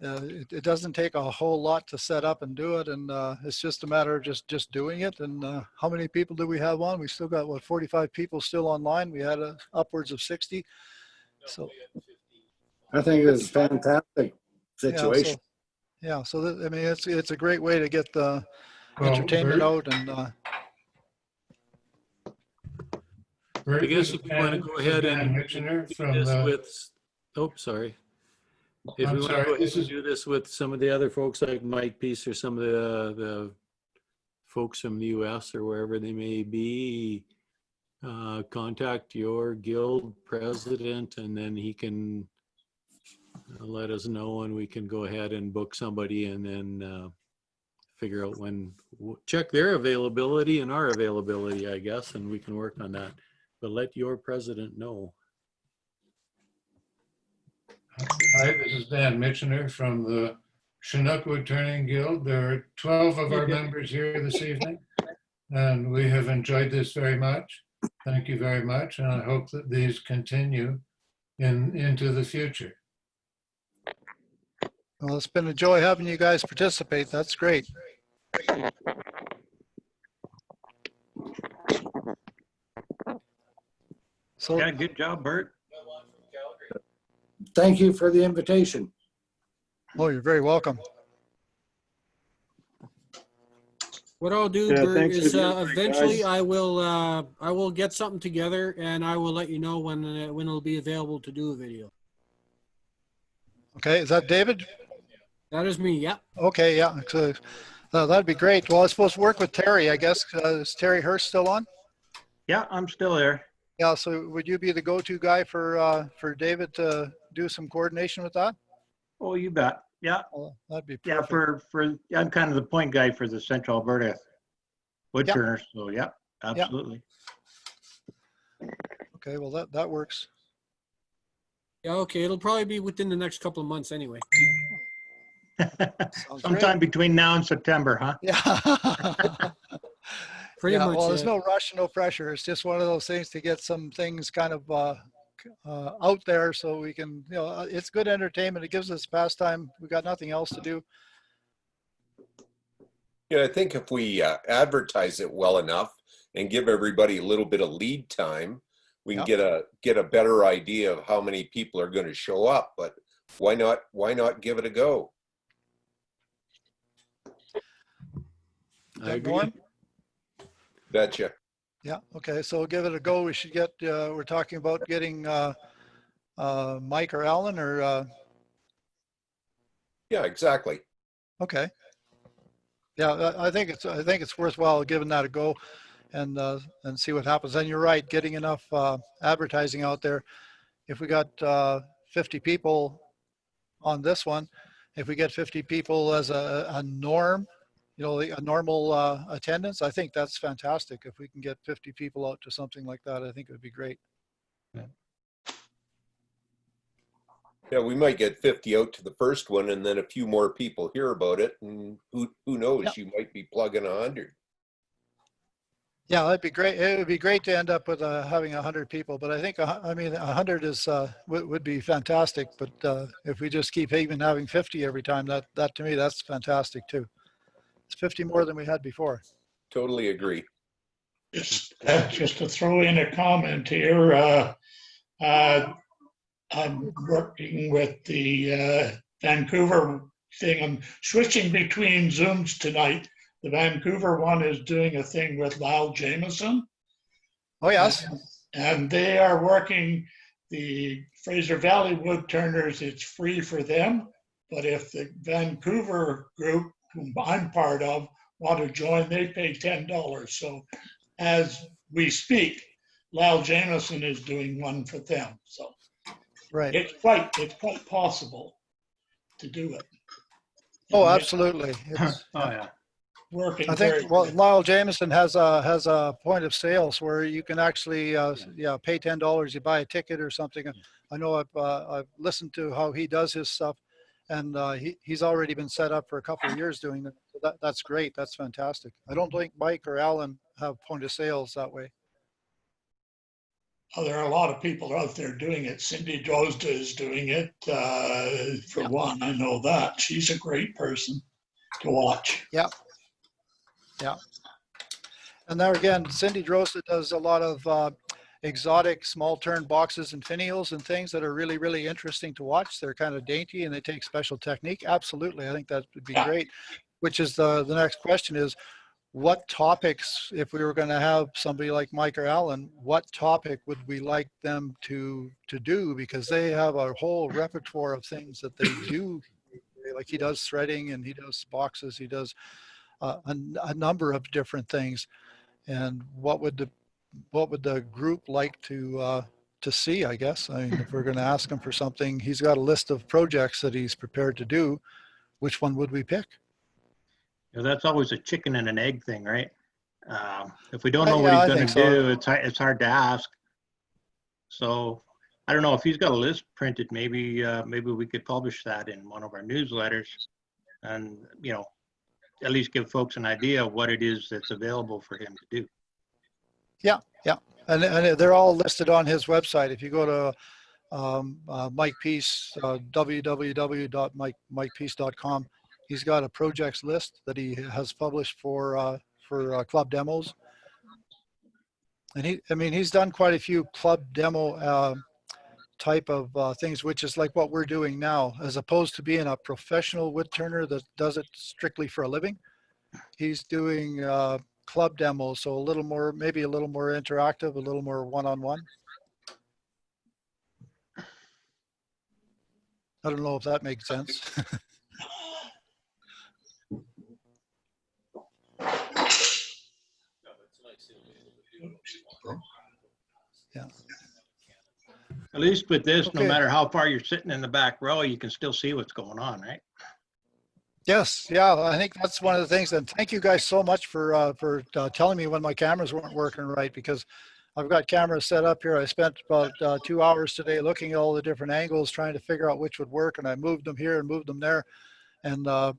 it doesn't take a whole lot to set up and do it, and it's just a matter of just doing it. And how many people do we have on? We still got, what, 45 people still online. We had upwards of 60. So I think it's a fantastic situation. So I mean, it's a great way to get the entertainment out. And I guess if we want to go ahead and do this with, oh, sorry. If we want to go ahead and do this with some of the other folks like Mike Peace or some of the folks from the US or wherever they may be, contact your guild president and then he can let us know and we can go ahead and book somebody and then figure out when, check their availability and our availability, I guess, and we can work on that. But let your president know. Hi, this is Dan Mitchener from the Chinook Woodturning Guild. There are 12 of our members here this evening, and we have enjoyed this very much. Thank you very much, and I hope that these continue into the future. well, it's been a joy having you guys participate. That's great. So yeah, good job, Bert. Thank you for the invitation. Oh, you're very welcome. What I'll do, Yeah, Bert, thanks is for the invite, eventually guys. I will get something together and I will let you know when it'll be available to do a video. Okay, is that David? That is me. Yeah. Okay, yeah. So, that'd be great. Well, I was supposed to work with Terry, I guess. Is Terry Hurst still on? Yeah, I'm still there. Yeah. So would you be the go-to guy for David to do some coordination with that? Oh, you bet. Yeah. Oh, that'd be Yeah, perfect. I'm kind of the point guy for the Central Alberta Woodturners. So yeah, absolutely. Okay, well that works. Yeah. Okay. It'll probably be within the next couple of months anyway. Sometime between now and September, huh? Yeah. Pretty much. Well, there's no rush, no pressure. It's just one of those things to get some things kind of out there so we can, it's good entertainment. It gives us pastime. We've got nothing else to do. Yeah, I think if we advertise it well enough and give everybody a little bit of lead time, we can get a better idea of how many people are going to show up. But why not give it a go? I agree. Betcha. Yeah. Okay. So we'll give it a go. We should get. We're talking about getting Mike or Alan or. Yeah. Exactly. Okay. Yeah, I think it's worthwhile giving that a go, and see what happens. And you're right, getting enough advertising out there. If we got 50 people on this one, if we get 50 people as a norm, a normal attendance, I think that's fantastic. If we can get 50 people out to something like that, I think it would be great. Yeah, we might get 50 out to the first one, and then a few more people hear about it, and who knows? You might be plugging 100. Yeah, that'd be great. It would be great to end up with having 100 people, but I think 100 is would be fantastic. But if we just keep even having 50 every time, that to me that's fantastic too. It's 50 more than we had before. Totally agree. Just to throw in a comment here, I'm working with the Vancouver thing. I'm switching between Zooms tonight. The Vancouver one is doing a thing with Lyle Jameson. Oh, yes. And they are working the Fraser Valley Woodturners. It's free for them. But if the Vancouver group, whom I'm part of, want to join, they pay $10. So as we speak, Lyle Jameson is doing one for them. So right. It's quite possible to do it. Oh, absolutely. Oh yeah. Working. I think Lyle Jameson has a point of sales where you can actually pay $10. You buy a ticket or something. I know I've listened to how he does his stuff, and he's already been set up for a couple of years doing that. So that's great. That's fantastic. I don't think Mike or Alan have point of sales that way. Oh, there are a lot of people out there doing it. Cindy Drozda is doing it. For one, I know that. She's a great person to watch. Yeah. Yeah. And there again, Cindy Drozda does a lot of exotic small turn boxes and finials and things that are really, really interesting to watch. They're kind of dainty and they take special technique. Absolutely. I think that would be great. Which is the next question is, what topics, if we were going to have somebody like Mike or Alan, what topic would we like them to do? Because they have a whole repertoire of things that they do. Like he does threading and he does boxes, he does a number of different things. And what would the group like to see, I guess? I mean, if we're going to ask him for something, he's got a list of projects that he's prepared to do. Which one would we pick? You know, that's always a chicken and an egg thing, right? If we don't know what he's going to do, it's hard to ask. So I don't know if he's got a list printed. Maybe we could publish that in one of our newsletters, and you know, at least give folks an idea of what it is that's available for him to do. Yeah, yeah, and they're all listed on his website. If you go to Mike Peace, www.mikepeace.com, he's got a projects list that he has published for club demos. And he's done quite a few club demo type of things, which is like what we're doing now, as opposed to being a professional wood turner that does it strictly for a living. He's doing club demos, so maybe a little more interactive, a little more one-on-one. I don't know if that makes sense. Yeah. At least with this, no matter how far you're sitting in the back row, you can still see what's going on, right? Yes, yeah, I think that's one of the things. And thank you guys so much for telling me when my cameras weren't working right, because I've got cameras set up here. I spent about 2 hours today looking at all the different angles, trying to figure out which would work, and I moved them here and moved them there. And I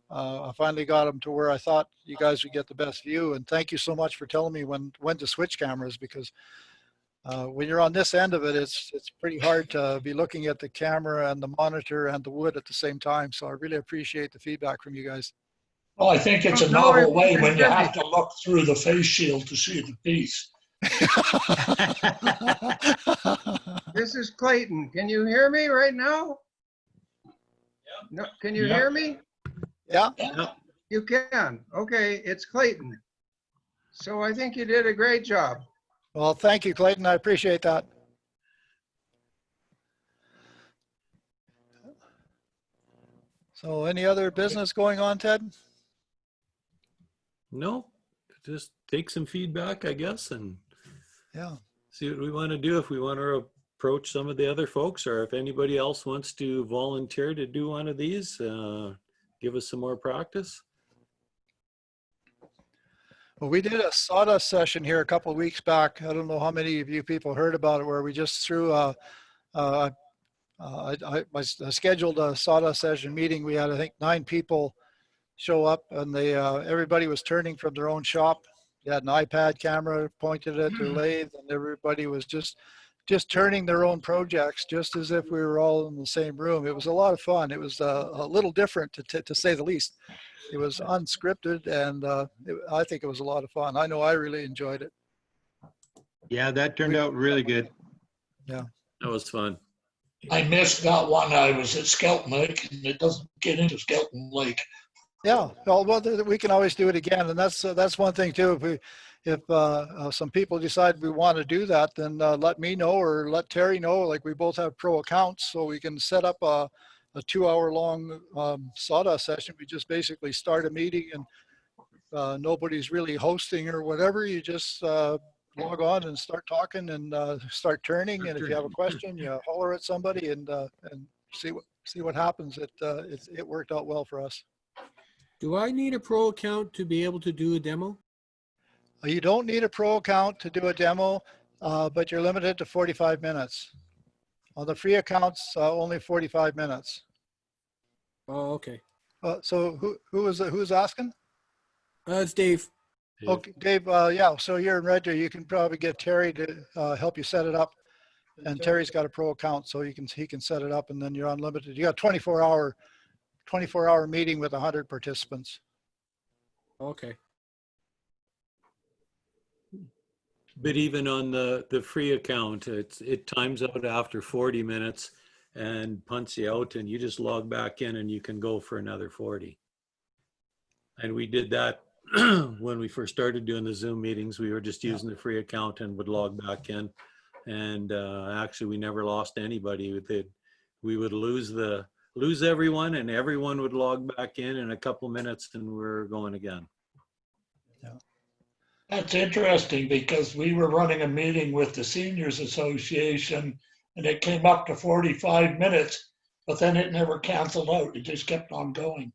finally got them to where I thought you guys would get the best view. And thank you so much for telling me when to switch cameras, because when you're on this end of it, it's pretty hard to be looking at the camera and the monitor and the wood at the same time. So I really appreciate the feedback from you guys. Well, I think it's a novel way when you have to look through the face shield to see the piece. This is Clayton. Can you hear me right now? No, can you hear me? Yeah. You can. Okay, it's Clayton. So I think you did a great job. Well, thank you, Clayton. I appreciate that. So any other business going on, Ted? No, just take some feedback, I guess, and yeah, see what we want to do. If we want to approach some of the other folks, or if anybody else wants to volunteer to do one of these, give us some more practice. Well, we did a sawdust session here a couple of weeks back. I don't know how many of you people heard about it, where we just threw I scheduled a sawdust session meeting. We had, I think, 9 people show up, and they everybody was turning from their own shop. They had an iPad camera pointed at their lathe, and everybody was just turning their own projects, just as if we were all in the same room. It was a lot of fun. It was a little different, to say the least. It was unscripted, and I think it was a lot of fun. I know I really enjoyed it. Yeah, that turned out really good. Yeah, that was fun. I missed that one. I was at Skelton Lake, and it doesn't get into Skelton Lake. Yeah, well, we can always do it again, and that's one thing too. If some people decide we want to do that, then let me know or let Terry know. Like, we both have pro accounts, so we can set up a 2-hour-long sawdust session. We just basically start a meeting, and nobody's really hosting or whatever. You just log on and start talking and start turning. And if you have a question, you holler at somebody and see what happens. It worked out well for us. Do I need a pro account to be able to do a demo? You don't need a pro account to do a demo, but you're limited to 45 minutes. On the free accounts, only 45 minutes. Oh, okay. So who's asking? It's Dave. Okay, Dave, yeah, so you're in Red Deer. You can probably get Terry to help you set it up. And Terry's got a pro account, so he can set it up, and then you're unlimited. You got 24-hour meeting with 100 participants. Okay. But even on the free account, it times out after 40 minutes and punts you out, and you just log back in and you can go for another 40. And we did that when we first started doing the Zoom meetings. We were just using the free account and would log back in. And actually, we never lost anybody. We would lose everyone, and everyone would log back in a couple minutes, and we're going again. That's interesting because we were running a meeting with the Seniors Association and it came up to 45 minutes, but then it never canceled out. It just kept on going.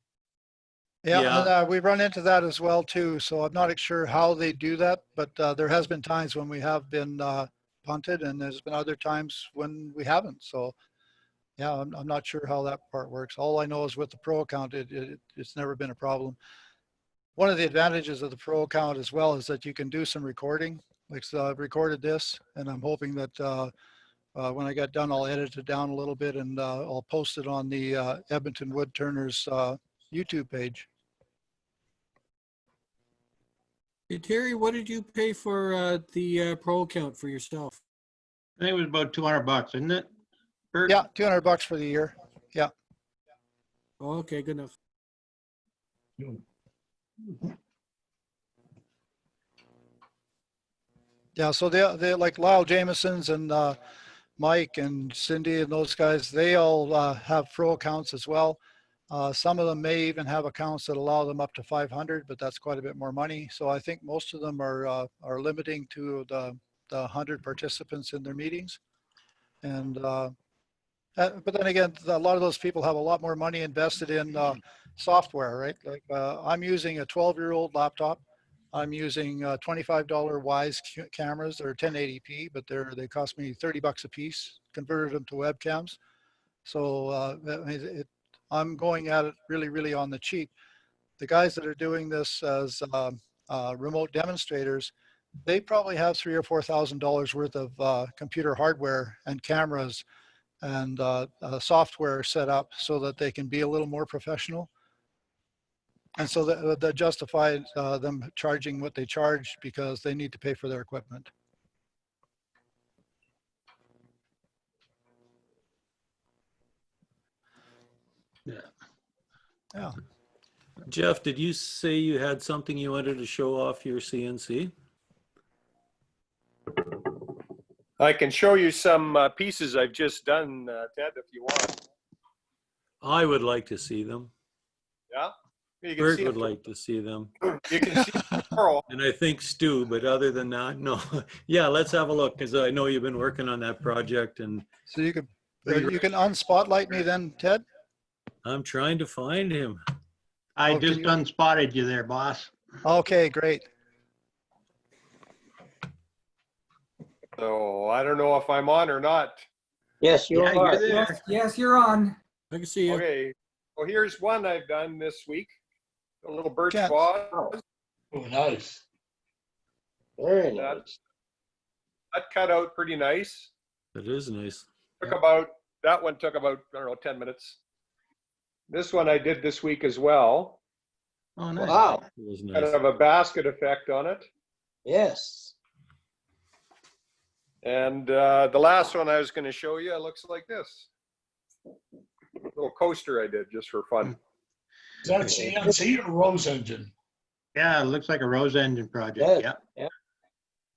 Yeah, and we run into that as well too. So I'm not sure how they do that, but there has been times when we have been punted, and there's been other times when we haven't. So yeah, I'm not sure how that part works. All I know is with the pro account, it's never been a problem. One of the advantages of the pro account as well is that you can do some recording. Like, so I've recorded this, and I'm hoping that when I get done, I'll edit it down a little bit, and I'll post it on the Edmonton Woodturners YouTube page. Hey, Terry, what did you pay for the pro account for yourself? I think it was about $200, isn't it? Bert? Yeah, $200 for the year. Yeah. Oh, okay, good enough. Yeah, so they like Lyle Jameson's and Mike and Cindy and those guys, they all have pro accounts as well. Some of them may even have accounts that allow them up to 500, but that's quite a bit more money. So I think most of them are limiting to the 100 participants in their meetings. And but then again, a lot of those people have a lot more money invested in software, right? Like I'm using a 12-year-old laptop. I'm using $25 Wise cameras. They're 1080p, but they cost me $30 a piece. Converted them to webcams. So I'm going at it really, really on the cheap. The guys that are doing this as remote demonstrators, they probably have $3,000 or $4,000 worth of computer hardware and cameras and software set up so that they can be a little more professional. And so that justified them charging what they charge because they need to pay for their equipment. Yeah. Jeff, did you say you had something you wanted to show off your CNC? I can show you some pieces I've just done, Ted, if you want. I would like to see them. Yeah? You can Bert see would them. like to see them. You can see them tomorrow. And I think Stu, but other than that, no. Yeah, let's have a look, because I know you've been working on that project. And so you can unspotlight me then, Ted? I'm trying to find him. I just unspotted you there, boss. Okay, great. So I don't know if I'm on or not. Yes, you are. You're there. Yes, you're on. I can see you. Okay. Well, here's one I've done this week. A little birch vase. Oh, nice. Very nice. That cut out pretty nice. That is nice. That one took about, I don't know, 10 minutes. This one I did this week as well. Oh, nice. Wow. It was Kind nice. of a basket effect on it. Yes. And the last one I was going to show you, it looks like this. Little coaster I did just for fun. Is that CNC or Rose engine? Yeah, it looks like a Rose engine project. Yeah.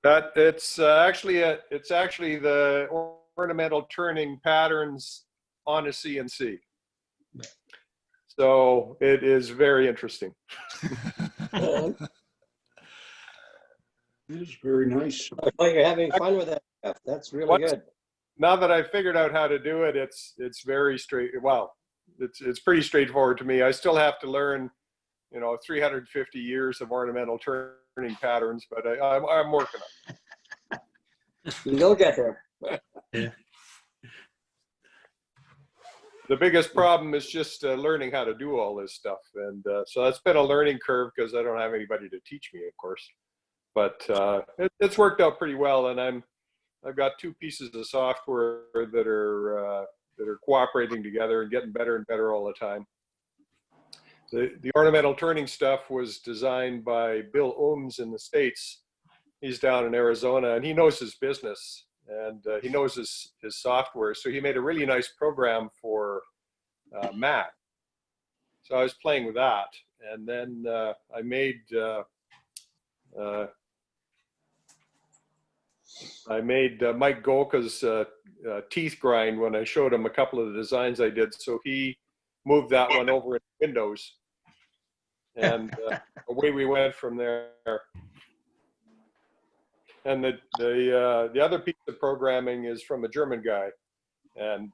That it's actually the ornamental turning patterns on a CNC. So it is very interesting. It is very nice. I thought you're having fun with that stuff. That's really good. Now that I've figured out how to do it, it's very straight. Well, it's pretty straightforward to me. I still have to learn, 350 years of ornamental turning patterns, but I'm working on it. You'll get there. Yeah. the biggest problem is just learning how to do all this stuff. And so that's been a learning curve because I don't have anybody to teach me, of course. But it's worked out pretty well. And I've got 2 pieces of software that are cooperating together and getting better and better all the time. The ornamental turning stuff was designed by Bill Ohms in the States. He's down in Arizona, and he knows his business, and he knows his software. So he made a really nice program for Mac. So I was playing with that, and then I made Mike Golka's teeth grind when I showed him a couple of the designs I did. So he moved that one over into Windows, and away we went from there. And the other piece of programming is from a German guy, and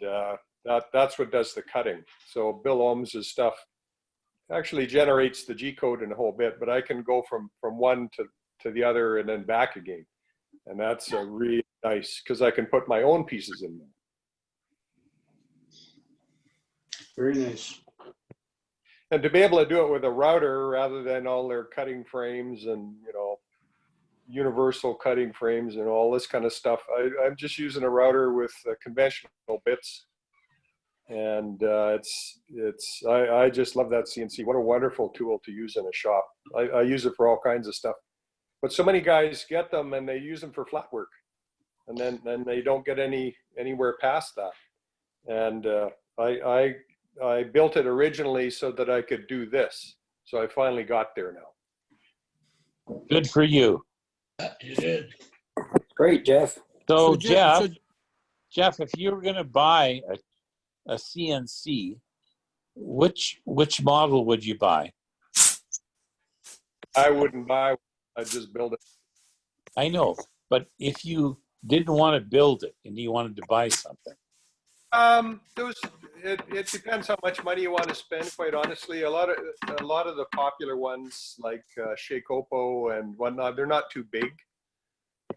that's what does the cutting. So Bill Ohms' stuff actually generates the G code in a whole bit, but I can go from one to the other and then back again. And that's really nice because I can put my own pieces in there. Very nice. And to be able to do it with a router rather than all their cutting frames and, you know, universal cutting frames and all this kind of stuff. I'm just using a router with conventional bits. And I just love that CNC. What a wonderful tool to use in a shop. I use it for all kinds of stuff. But so many guys get them and they use them for flat work. And then they don't get anywhere past that. And I built it originally so that I could do this. So I finally got there now. Good for you. You did. Great, Jeff. So Jeff, if you were going to buy a CNC, which model would you buy? I wouldn't buy one. I'd just build it. I know, but if you didn't want to build it and you wanted to buy something, it depends how much money you want to spend. Quite honestly, a lot of the popular ones like Shakeopo and whatnot, they're not too big.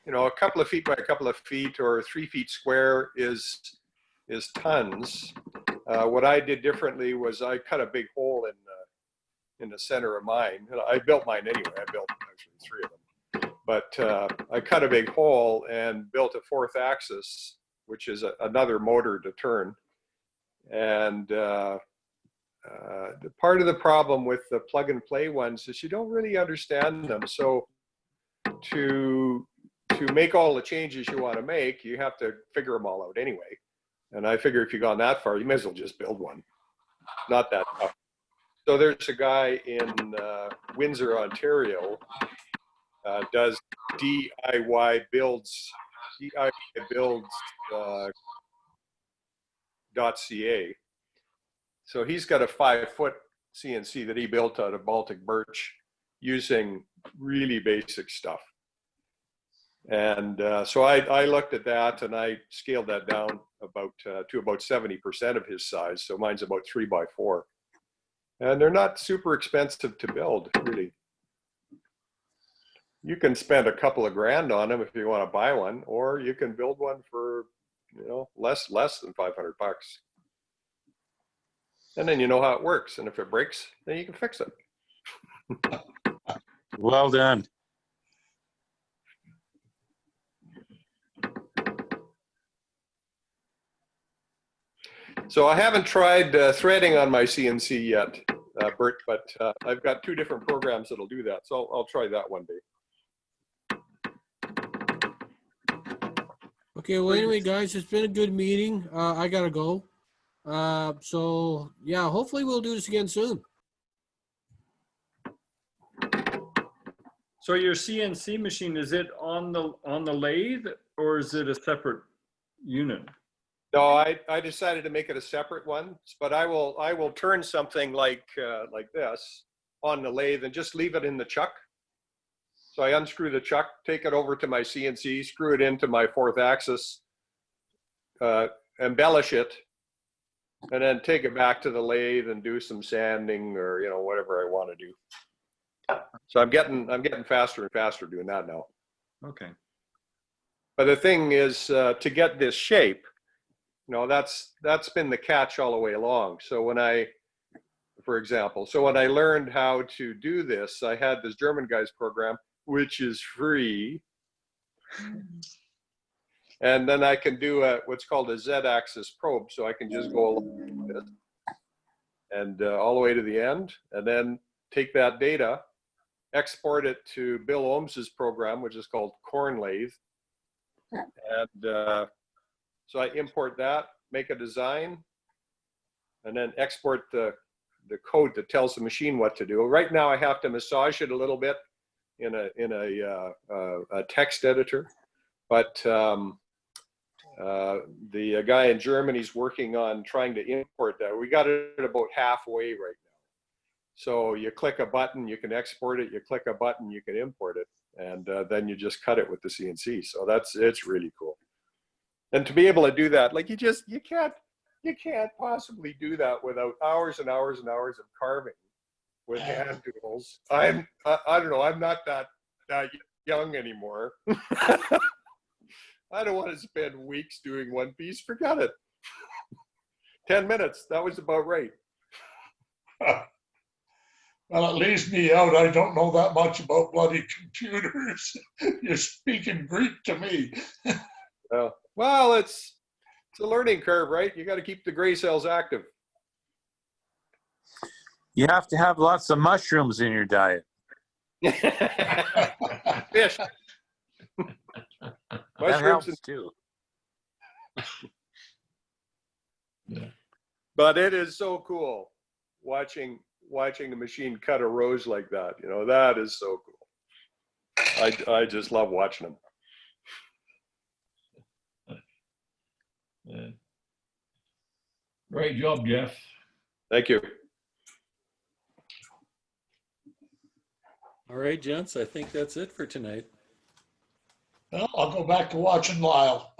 You know, a couple of feet by a couple of feet or 3 feet square is tons. What I did differently was I cut a big hole in the center of mine. I built mine anyway. I built actually 3 of them, but I cut a big hole and built a 4th axis, which is another motor to turn. And the part of the problem with the plug and play ones is you don't really understand them. So to make all the changes you want to make, you have to figure them all out anyway. And I figure if you've gone that far, you may as well just build one. Not that tough. So there's a guy in Windsor, Ontario, does DIY builds, .ca. So he's got a 5-foot CNC that he built out of Baltic birch using really basic stuff. And so I looked at that and I scaled that down to about 70% of his size. So mine's about 3x4. And they're not super expensive to build, really. You can spend a couple of grand on them if you want to buy one, or you can build one for, you know, less than $500. And then you know how it works. And if it breaks, then you can fix it. Well done. So I haven't tried threading on my CNC yet, Bert, but I've got 2 different programs that'll do that. So I'll try that one day. Okay, well, anyway, guys, it's been a good meeting. I gotta go. So yeah, hopefully we'll do this again soon. So your CNC machine, is it on the lathe or is it a separate unit? No, I decided to make it a separate one, but I will turn something like this on the lathe and just leave it in the chuck. So I unscrew the chuck, take it over to my CNC, screw it into my 4th axis, embellish it, and then take it back to the lathe and do some sanding or, you know, whatever I want to do. So I'm getting faster and faster doing that now. Okay. But the thing is, to get this shape, that's been the catch all the way along. So when I, for example, so when I learned how to do this, I had this German guy's program, which is free. And then I can do what's called a Z-axis probe. So I can just go along with this and all the way to the end, and then take that data, export it to Bill Ohms's program, which is called Corn Lathe. And so I import that, make a design, and then export the code that tells the machine what to do. Right now I have to massage it a little bit in a text editor, but the guy in Germany is working on trying to import that. We got it about halfway right now. So you click a button, you can export it. You click a button, you can import it, and then you just cut it with the CNC. So it's really cool. And to be able to do that, like you can't possibly do that without hours and hours and hours of carving with hand tools. I don't know. I'm not that young anymore. I don't want to spend weeks doing one piece. Forget it. 10 minutes. That was about right. Well, it leaves me out. I don't know that much about bloody computers. You're speaking Greek to me. Well, it's a learning curve, right? You got to keep the gray cells active. You have to have lots of mushrooms in your diet. Fish. That helps too. Yeah. But it is so cool watching the machine cut a rose like that. You know, that is so cool. I just love watching them. Yeah. Great job, Jeff. Thank you. All right, gents, I think that's it for tonight. Well, I'll go back to watching Lyle.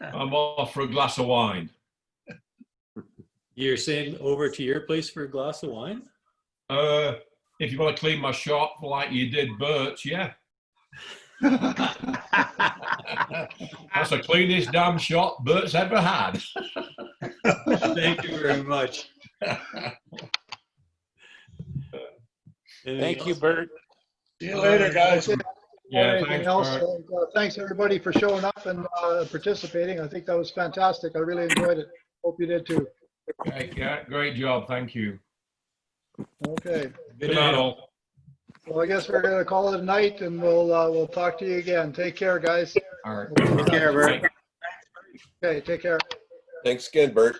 I'm off for a glass of wine. You're saying over to your place for a glass of wine? If you want to clean my shop like you did Bert's, yeah. That's the cleanest damn shop Bert's ever had. Thank you very much. Thank you, Bert. See you later, guys. Yeah, anything else? Thanks everybody for showing up and participating. I think that was fantastic. I really enjoyed it. Hope you did too. Yeah, great job. Thank you. Okay. Good night, all. Well, I guess we're going to call it a night, and we'll talk to you again. Take care, guys. All right. Take care, Bert. Okay, take care. Thanks again, Bert.